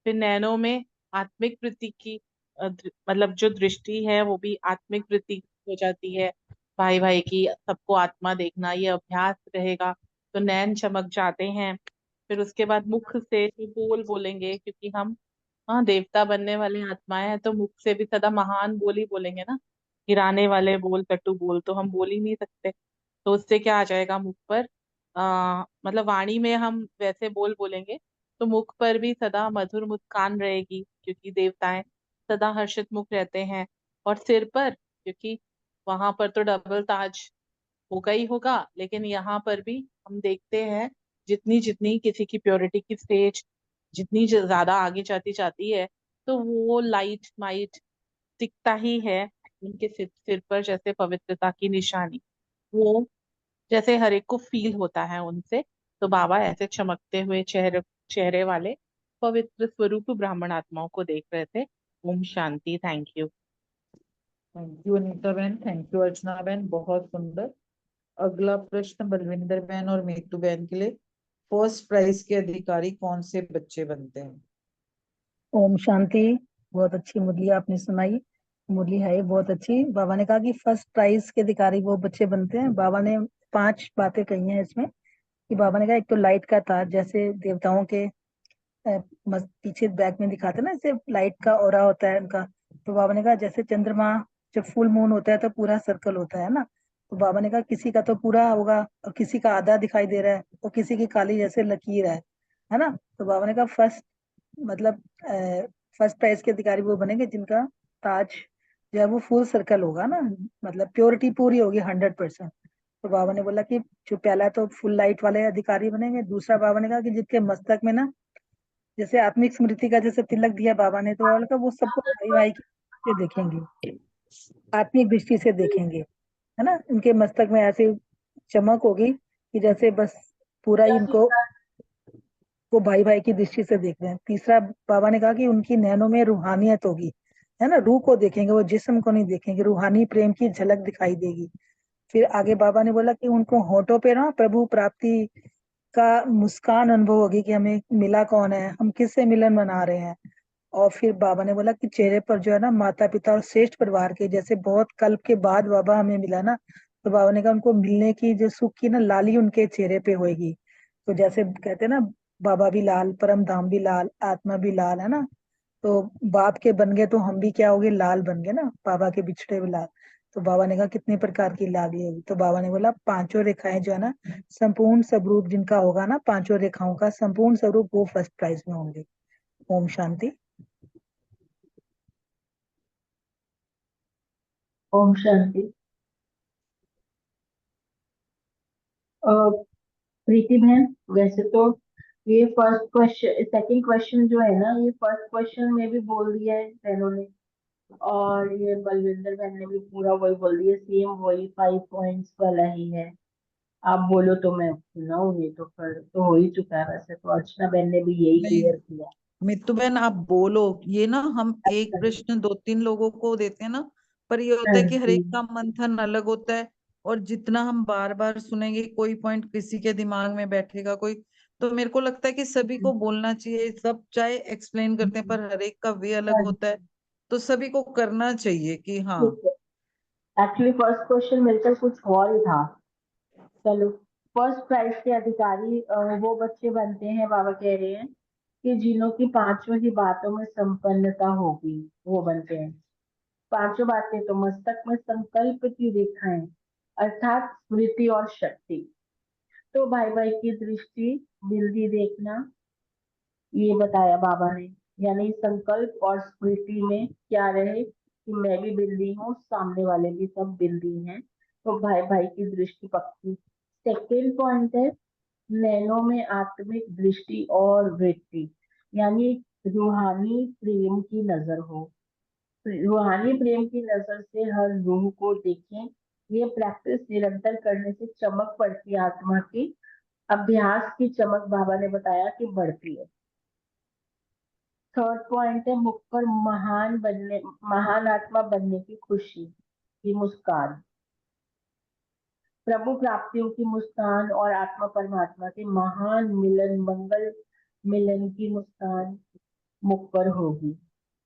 फिर नैनों में आत्मिक वृत्ति की मतलब जो दृष्टि है वो भी आत्मिक वृत्ति हो जाती है। भाई भाई की सबको आत्मा देखना, ये अभ्यास रहेगा तो नैन चमक जाते हैं। फिर उसके बाद मुख से जो बोल बोलेंगे, क्योंकि हम, हाँ, देवता बनने वाली आत्माएं हैं, तो मुख से भी सदा महान बोल ही बोलेंगे ना। गिराने वाले बोल, कटु बोल तो हम बोल ही नहीं सकते। तो उससे क्या आ जाएगा मुख पर, मतलब वाणी में हम वैसे बोल बोलेंगे तो मुख पर भी सदा मधुर मुस्कान रहेगी, क्योंकि देवताएं सदा हर्षित मुख रहते हैं। और सिर पर, क्योंकि वहां पर तो डबल ताज होगा ही होगा, लेकिन यहाँ पर भी हम देखते हैं जितनी जितनी किसी की प्योरिटी की स्टेज जितनी ज्यादा आगे जाती जाती है, तो वो लाइट माइट दिखता ही है उनके सिर पर, जैसे पवित्रता की निशानी, वो जैसे हर एक को फील होता है उनसे। तो बाबा ऐसे चमकते हुए चेहरे वाले पवित्र स्वरूप ब्राह्मण आत्माओं को देख रहे थे। ओम शांति। Thank you. Thank you Anita बहन, थैंक यू अर्चना बहन, बहुत सुंदर। अगला प्रश्न बलविंदर बहन और मीतू बहन के लिए। फर्स्ट प्राइज के अधिकारी कौन से बच्चे बनते हैं? ओम शांति। बहुत अच्छी मुरली आपने सुनाई। मुरली है बहुत अच्छी। बाबा ने कहा कि फर्स्ट प्राइज के अधिकारी वो बच्चे बनते हैं। बाबा ने 5 बातें कही हैं इसमें, कि बाबा ने कहा एक तो लाइट का ताज, जैसे देवताओं के पीछे बैक में दिखाते हैं ना, जैसे लाइट का ऑरा होता है उनका। तो बाबा ने कहा जैसे चंद्रमा जब फुल मून होता है तो पूरा सर्कल होता है ना। तो बाबा ने कहा किसी का तो पूरा होगा और किसी का आधा दिखाई दे रहा है और किसी की काली जैसे लकीर है ना। तो बाबा ने कहा फर्स्ट मतलब फर्स्ट प्राइज के अधिकारी वो बनेंगे जिनका ताज जो है वो फुल सर्कल होगा ना, मतलब प्योरिटी पूरी होगी 100%। तो बाबा ने बोला कि जो पहला तो फुल लाइट वाले अधिकारी बनेंगे। दूसरा बाबा ने कहा कि जिनके मस्तक में ना जैसे आत्मिक स्मृति का जैसे तिलक दिया बाबा ने, तो बाबा ने कहा वो सबको भाई भाई से देखेंगे, आत्मिक दृष्टि से देखेंगे, है ना। उनके मस्तक में ऐसी चमक होगी कि जैसे बस पूरा ही इनको वो भाई भाई की दृष्टि से देख रहे हैं। तीसरा बाबा ने कहा कि उनकी नैनों में रूहानियत होगी, है ना। रूह को देखेंगे, वो जिस्म को नहीं देखेंगे, रूहानी प्रेम की झलक दिखाई देगी। फिर आगे बाबा ने बोला कि उनको होठों पे ना प्रभु प्राप्ति का मुस्कान अनुभव होगी कि हमें मिला कौन है, हम किससे मिलन मना रहे हैं। और फिर बाबा ने बोला कि चेहरे पर जो है ना माता पिता और श्रेष्ठ परिवार के, जैसे बहुत कल्प के बाद बाबा हमें मिला ना, तो बाबा ने कहा उनको मिलने की जो सुख की ना लाली उनके चेहरे पे होगी। तो जैसे कहते हैं ना बाबा भी लाल, परम धाम भी लाल, आत्मा भी लाल, है ना। तो बाप के बन गए तो हम भी क्या हो गए, लाल बन गए ना, बाबा के बिछड़े हुए लाल। तो बाबा ने कहा कितने प्रकार की लाली होगी, तो बाबा ने बोला पांचों रेखाएं जो है ना, संपूर्ण स्वरूप जिनका होगा ना, पांचों रेखाओं का संपूर्ण स्वरूप, वो फर्स्ट प्राइज में होंगे। ओम शांति। ओम शांति। अ, प्रीति बहन, वैसे तो ये फर्स्ट क्वेश्चन, सेकंड क्वेश्चन जो है ना, ये फर्स्ट क्वेश्चन में भी बोल दिया है बहनों ने, और ये बलविंदर बहन ने भी पूरा वही बोल दिया, सेम वही 5 पॉइंट्स वाला ही है। आप बोलो तो मैं सुनाऊं, ये तो फिर तो हो ही चुका है। वैसे तो अर्चना बहन ने भी यही नहीं क्लियर किया। मित्तू बहन आप बोलो, ये ना हम एक अच्छा। प्रश्न दो तीन लोगों को देते हैं ना, पर ये होता हाँ है कि हर जी। एक का मंथन अलग होता है, और जितना हम बार बार सुनेंगे कोई पॉइंट किसी के दिमाग में बैठेगा कोई, तो मेरे को लगता है कि सभी को बोलना चाहिए। सब चाहे एक्सप्लेन करते हैं पर हर एक का वे अलग हाँ होता है, जी, तो सभी को करना चाहिए कि हाँ। ठीक है। एक्चुअली फर्स्ट क्वेश्चन मिलकर कुछ और ही था। चलो, फर्स्ट प्राइज के अधिकारी वो बच्चे बनते हैं, बाबा कह रहे हैं, कि जिन्हों की पांचों ही बातों में संपन्नता होगी, वो बनते हैं। पांचों बातें तो मस्तक में संकल्प की रेखाएं, अर्थात स्मृति और शक्ति। तो भाई भाई की दृष्टि, बिल्दी देखना, ये बताया बाबा ने। यानी संकल्प और स्मृति में क्या रहे कि मैं भी बिल्ली हूँ, सामने वाले भी सब बिल्ली हैं, तो भाई भाई की दृष्टि पक्की। सेकेंड पॉइंट है, नैनों में आत्मिक दृष्टि और वृत्ति, यानी रूहानी प्रेम की नजर हो। रूहानी प्रेम की नजर से हर रूह को देखें। ये प्रैक्टिस निरंतर करने से चमक पड़ती है आत्मा की। अभ्यास की चमक बाबा ने बताया कि बढ़ती है। थर्ड पॉइंट है, मुख पर महान आत्मा बनने की खुशी की मुस्कान। प्रभु प्राप्तियों की मुस्कान और आत्मा परमात्मा के महान मिलन, मंगल मिलन की मुस्कान मुख पर होगी।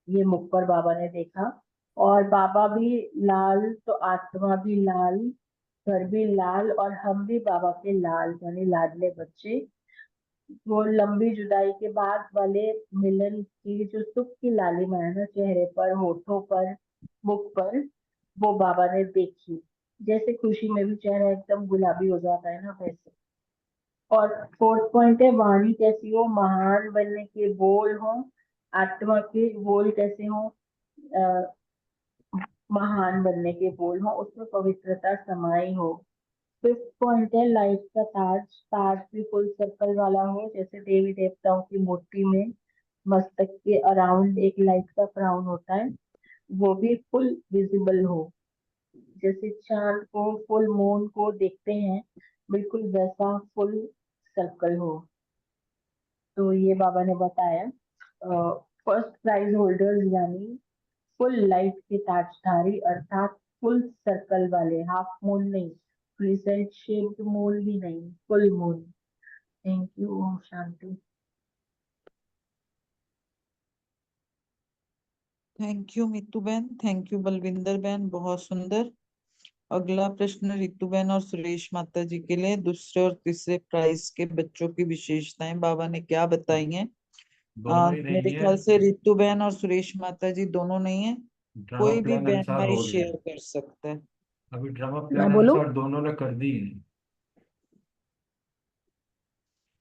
ये मुख पर बाबा ने देखा। और बाबा भी लाल तो आत्मा भी लाल, घर भी लाल, और हम भी बाबा के लाल यानी लाडले बच्चे। वो लंबी जुदाई के बाद वाले मिलन की जो सुख की लालिमा है ना, चेहरे पर, होठों पर, मुख पर, वो बाबा ने देखी। जैसे खुशी में भी चेहरा एकदम गुलाबी हो जाता है ना, वैसे। और फोर्थ पॉइंट है, वाणी कैसी हो, महान बनने के बोल हो, आत्मा के बोल कैसे हो, महान बनने के बोल हो, उसमें पवित्रता समाई हो। फिफ्थ पॉइंट है, लाइट का ताज, ताज भी फुल सर्कल वाला हो, जैसे देवी देवताओं की मूर्ति में मस्तक के अराउंड एक लाइट का क्राउन होता है, वो भी फुल विजिबल हो। जैसे चांद को, फुल मून को देखते हैं, बिल्कुल वैसा फुल सर्कल हो। तो ये बाबा ने बताया। फर्स्ट प्राइज होल्डर्स यानी फुल लाइट के ताजधारी, अर्थात फुल सर्कल वाले, हाफ मून नहीं, क्रिसेंट शेप्ड मून भी नहीं, फुल मून। Thank you. ओम शांति। थैंक यू मित्तू बहन, थैंक यू बलविंदर बहन, बहुत सुंदर। अगला प्रश्न रितु बहन और सुरेश माता जी के लिए, दूसरे और तीसरे प्राइज के बच्चों की विशेषताएं बाबा ने क्या बताई हैं? दोनों ही नहीं मेरे है, ख्याल से रितु बहन और सुरेश माता जी दोनों नहीं है, ड्रामा कोई भी प्लान बहन अनुसार भाई हो गया। शेयर कर सकता है। अभी ड्रामा मैं प्लान बोलूं? अनुसार दोनों ने कर दी है।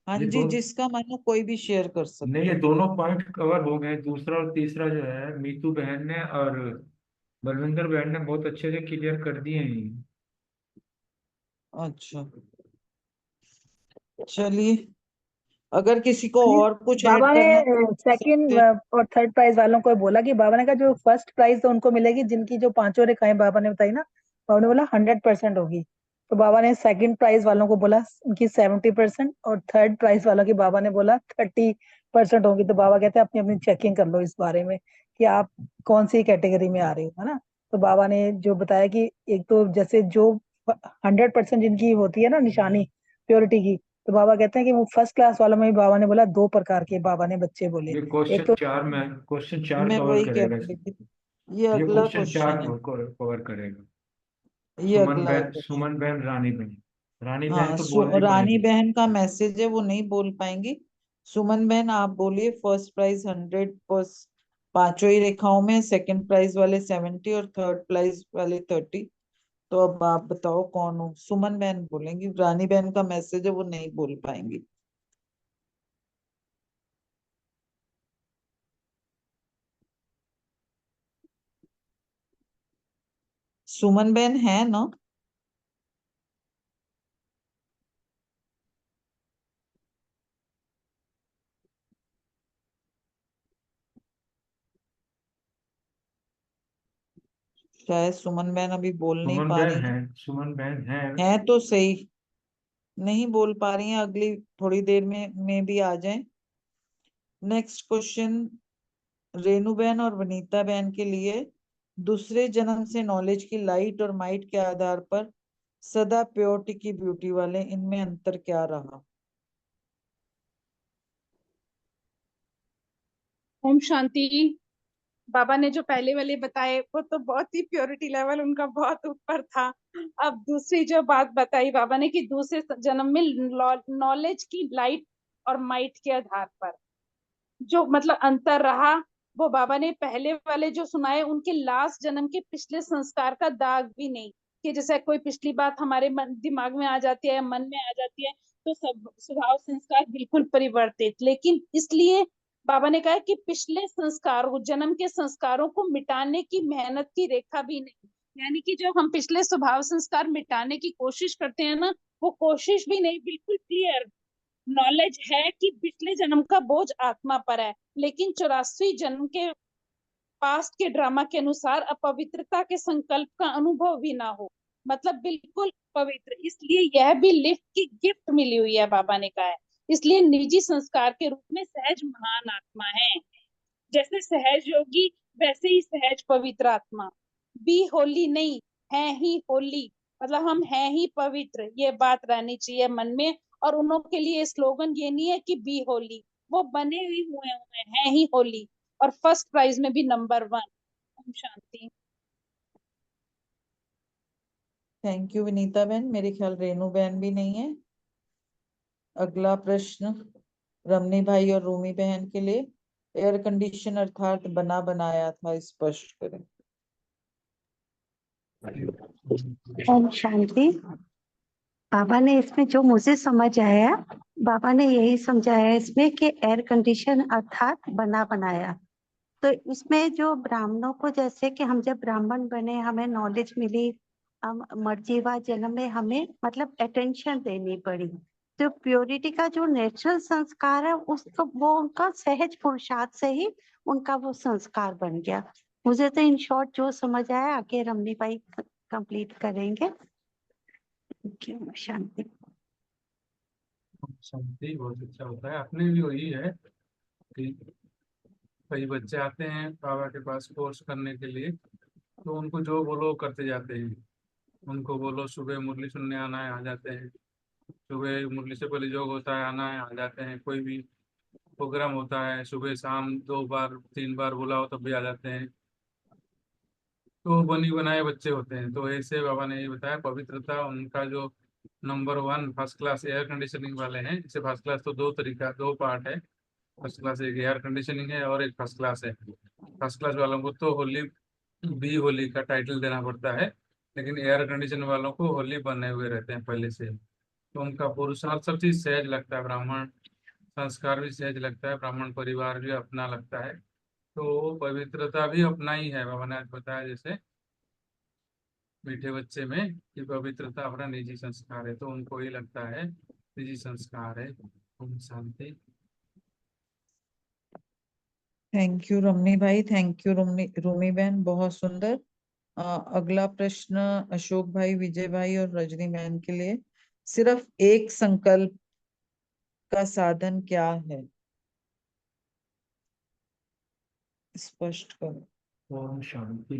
हाँ ये जी, दो जिसका मन हो कोई भी शेयर कर नहीं, सकता ये है। दोनों पॉइंट कवर हो गए। दूसरा और तीसरा जो है मीतू बहन ने और बलविंदर बहन ने बहुत अच्छे से क्लियर कर दिए हैं। अच्छा चलिए, अगर किसी को नहीं, और कुछ ऐड बाबा ने करना है तो कर सकते सेकंड हैं। और थर्ड प्राइज वालों को बोला कि बाबा ने कहा जो फर्स्ट प्राइज तो उनको मिलेगी जिनकी जो पांचों रेखाएं बाबा ने बताई ना, बाबा ने बोला 100% होगी। तो बाबा ने सेकंड प्राइज वालों को बोला उनकी 70%, और थर्ड प्राइज वालों की बाबा ने बोला 30% होगी। तो बाबा कहते हैं अपनी अपनी चेकिंग कर लो इस बारे में कि आप कौन सी कैटेगरी में आ रहे हो, है ना। तो बाबा ने जो बताया कि एक तो जैसे जो 100% जिनकी होती है ना निशानी प्योरिटी की, तो बाबा कहते हैं कि वो फर्स्ट क्लास वालों में भी बाबा ने बोला दो प्रकार के बाबा ने बच्चे बोले। ये एक तो क्वेश्चन चार मैं कवर वही कह करेगा। रही थी, ये ये अगला क्वेश्चन चार क्वेश्चन है, कवर करेगा। ये अगला क्वेश्चन। सुमन बहन, रानी बहन। रानी बहन हाँ तो बोल नहीं रानी पाएंगी। बहन का मैसेज है, वो नहीं बोल पाएंगी। सुमन बहन आप बोलिए, फर्स्ट प्राइज पांचों ही रेखाओं में सेकंड प्राइज वाले 70 और थर्ड प्राइज वाले 30। तो अब आप बताओ कौन हो। सुमन बहन बोलेंगी, रानी बहन का मैसेज है, वो नहीं बोल पाएंगी। सुमन बहन है ना? शायद सुमन बहन अभी बोल नहीं सुमन पा बहन रही है, हैं। सुमन बहन है। है तो सही, नहीं बोल पा रही हैं, अगली थोड़ी देर में भी आ जाएं। नेक्स्ट क्वेश्चन रेनू बहन और वनीता बहन के लिए। दूसरे जन्म से नॉलेज की लाइट और माइट के आधार पर सदा प्योरिटी की ब्यूटी वाले, इनमें अंतर क्या रहा? ओम शांति। बाबा ने जो पहले वाले बताए वो तो बहुत ही प्योरिटी लेवल उनका बहुत ऊपर था। अब दूसरी जो बात बताई बाबा ने कि दूसरे जन्म में नॉलेज की लाइट और माइट के आधार पर जो मतलब अंतर रहा, वो बाबा ने पहले वाले जो सुनाए उनके लास्ट जन्म के पिछले संस्कार का दाग भी नहीं, कि जैसे कोई पिछली बात हमारे दिमाग में आ जाती है, मन में आ जाती है, तो सब स्वभाव संस्कार बिल्कुल परिवर्तित। लेकिन इसलिए बाबा ने कहा कि पिछले संस्कारों, जन्म के संस्कारों को मिटाने की मेहनत की रेखा भी नहीं, यानी कि जो हम पिछले स्वभाव संस्कार मिटाने की कोशिश करते हैं ना, वो कोशिश भी नहीं, बिल्कुल क्लियर नॉलेज है कि पिछले जन्म का बोझ आत्मा पर है। लेकिन 84 जन्म के पास्ट के ड्रामा के अनुसार अपवित्रता के संकल्प का अनुभव भी ना हो, मतलब बिल्कुल पवित्र। इसलिए यह भी लिफ्ट की गिफ्ट मिली हुई है, बाबा ने कहा है। इसलिए निजी संस्कार के रूप में सहज महान आत्मा है, जैसे सहज योगी वैसे ही सहज पवित्र आत्मा। बी होली नहीं, है ही होली, मतलब हम हैं ही पवित्र, ये बात रहनी चाहिए मन में। और उन्हों के लिए स्लोगन ये नहीं है कि बी होली, वो बने ही हुए हैं ही होली, और फर्स्ट प्राइज में भी नंबर 1। ओम शांति। थैंक यू विनीता बहन। मेरे ख्याल रेनू बहन भी नहीं है। अगला प्रश्न रमनी भाई और रूमी बहन के लिए। एयर कंडीशन अर्थात बना बनाया था, स्पष्ट करें। ओम शांति। बाबा ने इसमें जो मुझे समझ आया, बाबा ने यही समझाया इसमें कि एयर कंडीशन अर्थात बना बनाया। तो इसमें जो ब्राह्मणों को, जैसे कि हम जब ब्राह्मण बने, हमें नॉलेज मिली, हम मर्जीवा जन्म में हमें मतलब अटेंशन देनी पड़ी। तो प्योरिटी का जो नेचुरल संस्कार है उसको, वो उनका सहज पुरुषार्थ से ही उनका वो संस्कार बन गया। मुझे तो इन शॉर्ट जो समझ आया, आगे रमनी भाई कंप्लीट करेंगे। शांति। शांति बहुत अच्छा होता है। अपने भी वही है कि कई बच्चे आते हैं बाबा के पास कोर्स करने के लिए, तो उनको जो बोलो करते जाते हैं। उनको बोलो सुबह मुरली सुनने आना है, आ जाते हैं। सुबह मुरली से पहले योग होता है, आना है, आ जाते हैं। कोई भी प्रोग्राम होता है सुबह शाम 2 बार 3 बार बोला हो तब भी आ जाते हैं। तो बनी बनाए बच्चे होते हैं। तो ऐसे बाबा ने ये बताया पवित्रता उनका जो number 1 first class air conditioning वाले हैं। जैसे फर्स्ट क्लास तो दो पार्ट है। फर्स्ट क्लास एक एयर कंडीशनिंग है और एक फर्स्ट क्लास है। फर्स्ट क्लास वालों को तो होली बी होली का टाइटल देना पड़ता है, लेकिन एयर कंडीशन वालों को होली बने हुए रहते हैं पहले से। तो उनका पुरुषार्थ सब चीज सहज लगता है, ब्राह्मण संस्कार भी सहज लगता है, ब्राह्मण परिवार भी अपना लगता है। तो पवित्रता भी अपना ही है। बाबा ने आज बताया जैसे मीठे बच्चे में कि पवित्रता अपना निजी संस्कार है, तो उनको ही लगता है निजी संस्कार है। ओम शांति। थैंक यू रमनी भाई, थैंक यू रूमी बहन, बहुत सुंदर। अगला प्रश्न अशोक भाई, विजय भाई और रजनी बहन के लिए। सिर्फ एक संकल्प का साधन क्या है? स्पष्ट करो। ओम शांति।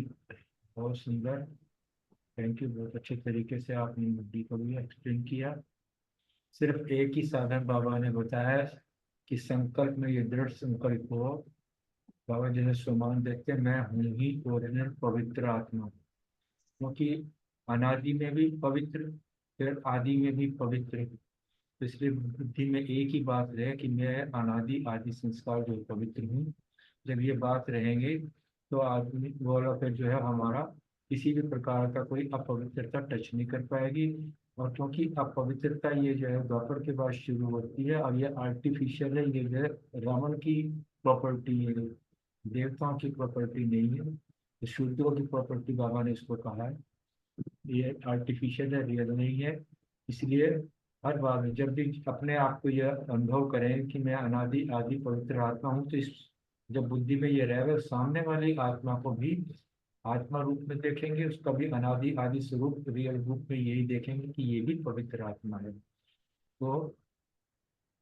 बहुत सुंदर, थैंक यू। बहुत अच्छे तरीके से आपने मुद्दे को भी एक्सप्लेन किया। सिर्फ एक ही साधन बाबा ने बताया कि संकल्प में ये दृढ़ संकल्प हो। बाबा जैसे सुमान देखते हैं, मैं हूँ ही ओरिजिनल पवित्र आत्मा, क्योंकि अनादि में भी पवित्र, फिर आदि में भी पवित्र। इसलिए बुद्धि में एक ही बात रहे कि मैं अनादि आदि संस्कार जो पवित्र हूँ, जब ये बात रहेंगे तो आदमी वो फिर जो है हमारा किसी भी प्रकार का कोई अपवित्रता टच नहीं कर पाएगी। और क्योंकि अपवित्रता ये जो है द्वापर के बाद शुरू होती है और ये आर्टिफिशियल है, ये जो है रावण की प्रॉपर्टी है, देवताओं की प्रॉपर्टी नहीं है, तो शूद्रों की प्रॉपर्टी बाबा ने इसको कहा है। ये आर्टिफिशियल है, रियल नहीं है। इसलिए हर बार जब भी अपने आप को यह अनुभव करें कि मैं अनादि आदि पवित्र आत्मा हूँ, तो इस जब बुद्धि में ये रहे सामने वाली आत्मा को भी आत्मा रूप में देखेंगे, उसका भी अनादि आदि स्वरूप रियल रूप में यही देखेंगे कि ये भी पवित्र आत्मा है। तो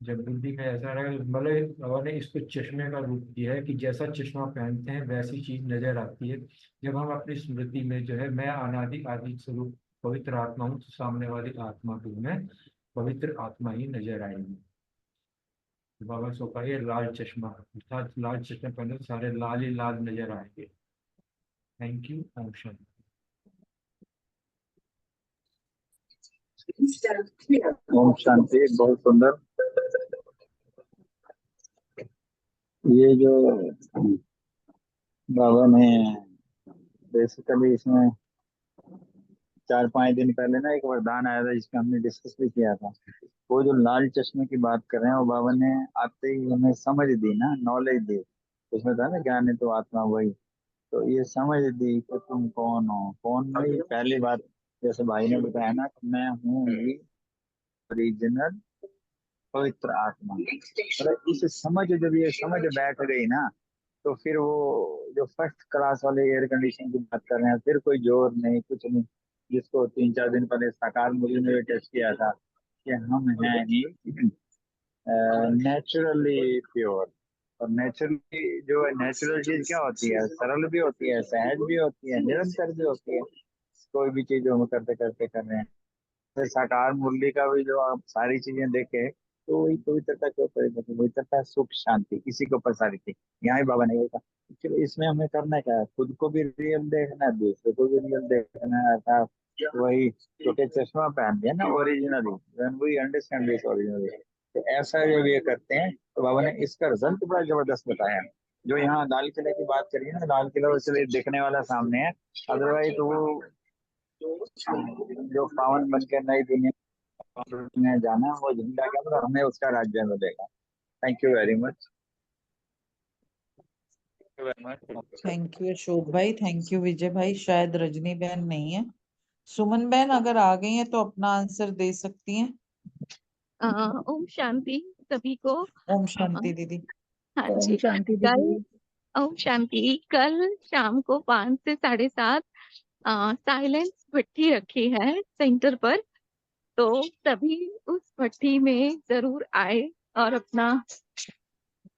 जब बुद्धि में ऐसा रहे, मतलब बाबा ने इसको चश्मे का रूप दिया है कि जैसा चश्मा पहनते हैं वैसी चीज नजर आती है। जब हम अपनी स्मृति में जो है मैं अनादि आदि स्वरूप पवित्र आत्मा हूँ, तो सामने वाली आत्मा को में पवित्र आत्मा ही नजर आएगी। तो बाबा सो का ये लाल चश्मा, अर्थात लाल चश्मे पहने सारे लाल ही लाल नजर आएंगे। Thank you. ओम शांति। ओम शांति। बहुत सुंदर। ये जो बाबा ने बेसिकली इसमें 4-5 दिन पहले ना एक वरदान आया था जिसका हमने डिस्कस भी किया था। वो जो लाल चश्मे की बात कर रहे हैं वो बाबा ने आते ही हमें समझ दी ना, नॉलेज दी। उसमें था ना ज्ञान है तो आत्मा वही, तो ये समझ दी कि तुम कौन हो। कौन नहीं, पहली बात जैसे भाई ने बताया ना कि मैं हूँ ही ओरिजिनल पवित्र आत्मा। मतलब इसे समझ, जब ये समझ बैठ गई ना, तो फिर वो जो फर्स्ट क्लास वाले एयर कंडीशन की बात कर रहे हैं, फिर कोई जोर नहीं, कुछ नहीं। जिसको 3-4 दिन पहले साकार मुझे ने टेस्ट किया था कि हम हैं ही नेचुरली प्योर। और नेचुरली जो है, नेचुरल चीज क्या होती है? सरल भी होती है, सहज भी होती है, निरंतर भी होती है। कोई भी चीज जो हम करते करते कर रहे हैं, तो साकार मुरली का भी जो आप सारी चीजें देखे तो वही पवित्रता के ऊपर, पवित्रता सुख शांति इसी के ऊपर सारी थी। यहाँ ही बाबा ने ये कहा। चलो इसमें हमें करना क्या है? खुद को भी रियल देखना है, दूसरे को भी रियल देखना है। अर्थात वही छोटे चश्मा पहन दिया ना, originally when we understand this originally. तो ऐसा जब ये करते हैं तो बाबा ने इसका रिजल्ट बड़ा जबरदस्त बताया। जो यहाँ लाल किले की बात करिए ना, लाल किला चलिए देखने वाला सामने है, अदरवाइज तो वो जो पावन बन के नई दुनिया में जाना, वो झंडा क्या मतलब हमें उसका राज्य मिलेगा। Thank you very much. Thank you Ashok भाई, थैंक यू विजय भाई। शायद रजनी बहन नहीं है। सुमन बहन अगर आ गई हैं तो अपना आंसर दे सकती हैं। ओम शांति सभी को। ओम शांति दीदी। हाँ ओम जी। शांति कल दीदी। ओम शांति। कल शाम को 5 से 7:30 साइलेंस भट्टी रखी है सेंटर पर, तो सभी उस भट्टी में जरूर आए और अपना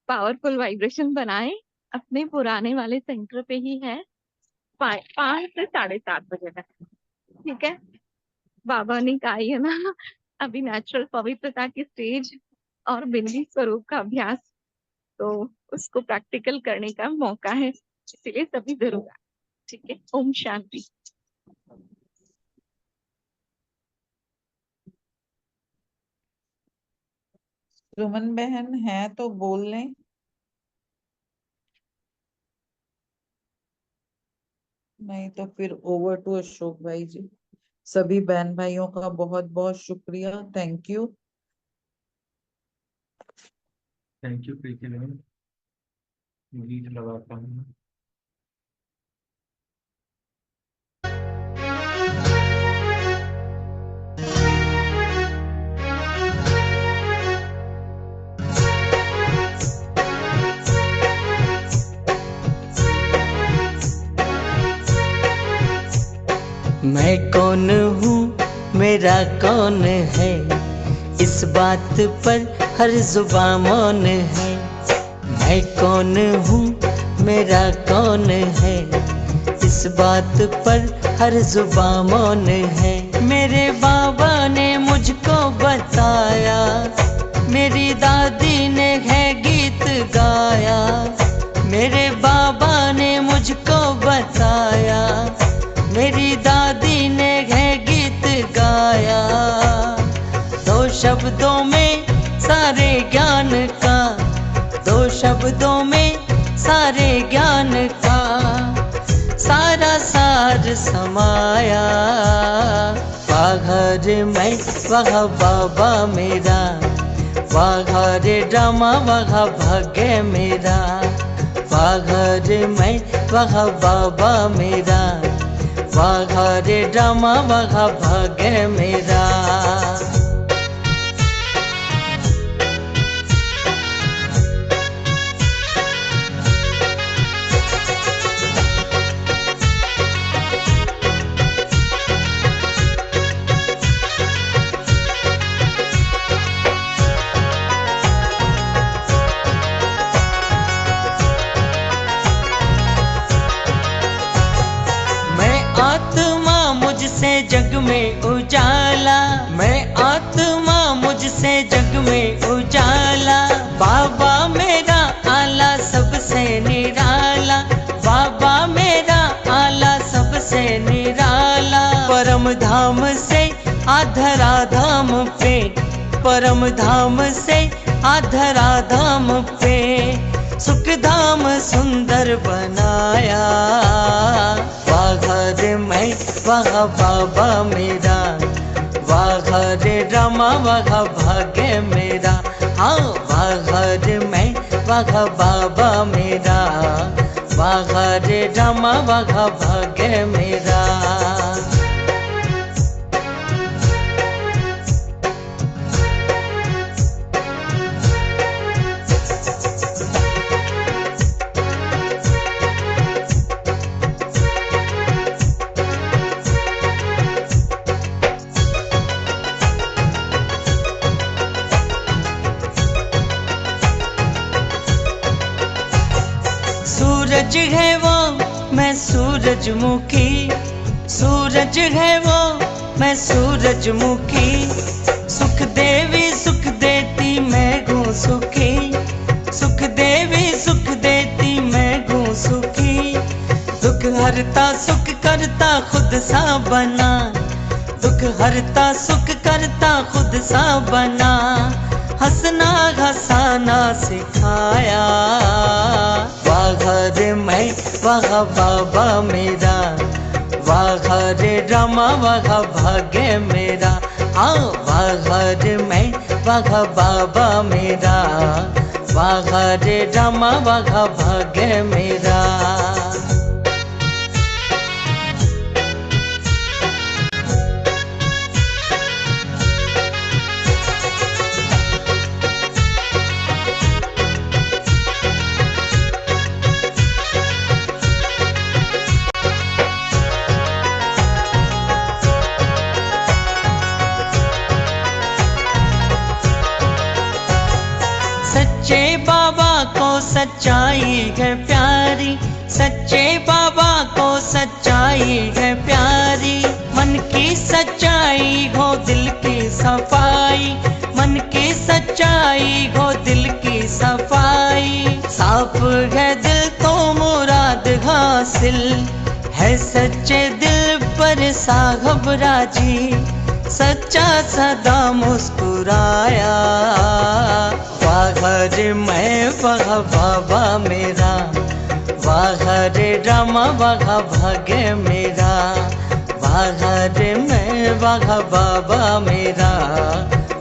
पावरफुल वाइब्रेशन बनाए। अपने पुराने वाले सेंटर पे ही है, 5 से 7:30 बजे तक। ठीक है। बाबा ने कहा है ना, अभी नेचुरल पवित्रता की स्टेज और बिंदी स्वरूप का अभ्यास, तो उसको प्रैक्टिकल करने का मौका है, इसलिए सभी जरूर आए। ठीक है। ओम शांति। सुमन बहन है तो बोल लें। नहीं तो फिर ओवर टू अशोक भाई जी। सभी बहन भाइयों का बहुत बहुत शुक्रिया। Thank you. थैंक यू प्रीति बहन। गीत लगाता हूँ। मैं कौन हूँ, मेरा कौन है, इस बात पर हर जुबां मौन है। मैं कौन हूँ, मेरा कौन है, इस बात पर हर जुबां मौन है। मेरे बाबा ने मुझको बताया, मेरी दादी ने है गीत गाया। मेरे बाबा ने मुझको बताया, मेरी दादी ने है गीत गाया। 2 शब्दों में सारे ज्ञान का, 2 शब्दों में सारे ज्ञान का सारा सार समाया। वहाँ घर में वहाँ बाबा मेरा, वहाँ घर ड्रामा वहाँ भाग्य मेरा। वहाँ घर में वहाँ बाबा मेरा, वहाँ घर ड्रामा वहाँ भाग्य मेरा। मुझसे जग में उजाला, मैं आत्मा मुझसे जग में उजाला। बाबा मेरा आला सबसे निराला, बाबा मेरा आला सबसे निराला। परम धाम से आधरा धाम पे, परम धाम से आधरा धाम पे सुख धाम सुंदर बनाया। वहाँ घर में वहाँ बाबा मेरा, वहाँ घर ड्रामा वहाँ भाग्य मेरा। हाँ वहाँ घर में वहाँ बाबा मेरा, वहाँ घर ड्रामा वहाँ भाग्य मेरा। सूरज है वो मैं सूरजमुखी, सूरज है वो मैं सूरजमुखी। सुख देवी सुख देती मैं हूँ सुखी, सुख देवी सुख देती मैं हूँ सुखी। दुख हरता सुख करता खुद सा बना, दुख हरता सुख करता खुद सा बना। हंसना हंसाना सिखाया। वहाँ घर में वहाँ बाबा मेरा, वहाँ घर ड्रामा वहाँ भाग्य मेरा। हाँ वहाँ घर में वहाँ बाबा मेरा, वहाँ घर ड्रामा वहाँ भाग्य मेरा। सच्चे बाबा को सच्चाई है प्यारी, सच्चे बाबा को सच्चाई है प्यारी। मन की सच्चाई हो दिल की सफाई, मन की सच्चाई हो दिल की सफाई। साफ है दिल तो मुराद हासिल है, सच्चे दिल पर साहब राजी। सच्चा सदा मुस्कुराया। वहाँ घर में वहाँ बाबा मेरा, वहाँ घर ड्रामा वहाँ भाग्य मेरा। वहाँ घर में वहाँ बाबा मेरा,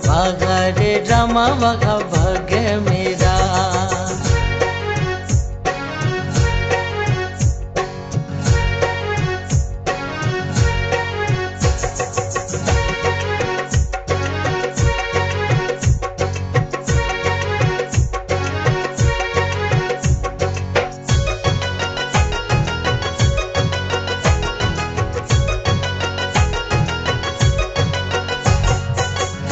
वहाँ घर ड्रामा वहाँ भाग्य मेरा।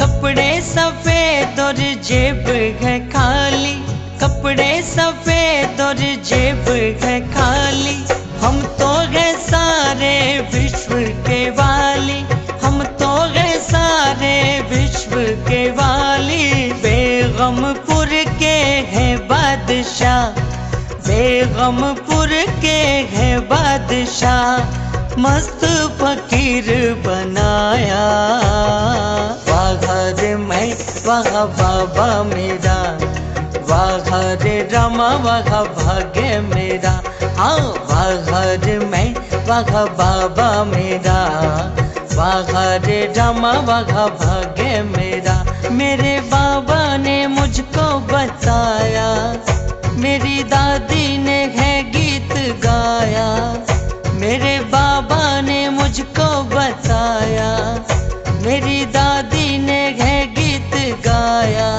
कपड़े सफेद और जेब है खाली, कपड़े सफेद और जेब है खाली। हम तो हैं सारे विश्व के वाली, हम तो हैं सारे विश्व के वाली। बेगमपुर के हैं बादशाह, बेगमपुर के हैं बादशाह। मस्त फकीर बनाया। वहाँ घर में वहाँ बाबा मेरा, वहाँ घर ड्रामा वहाँ भाग्य मेरा, हाँ वाघर मैं वाघा बाबा मेरा, वाघर ड्रामा वाघा भाग्य मेरा। मेरे बाबा ने मुझको बताया, मेरी दादी ने है गीत गाया, मेरे बाबा ने मुझको बताया, मेरी दादी ने है गीत गाया।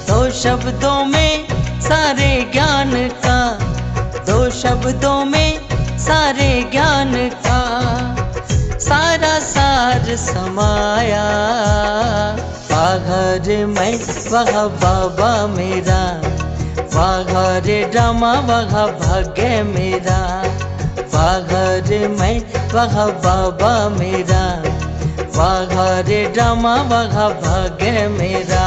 दो शब्दों में सारे ज्ञान का, दो शब्दों में सारे ज्ञान का सारा सार समाया। वाघर मैं वह बाबा मेरा, वाघर ड्रामा वह भाग्य मेरा, वाघर मैं वह बाबा मेरा, वाघर ड्रामा वह भाग्य मेरा।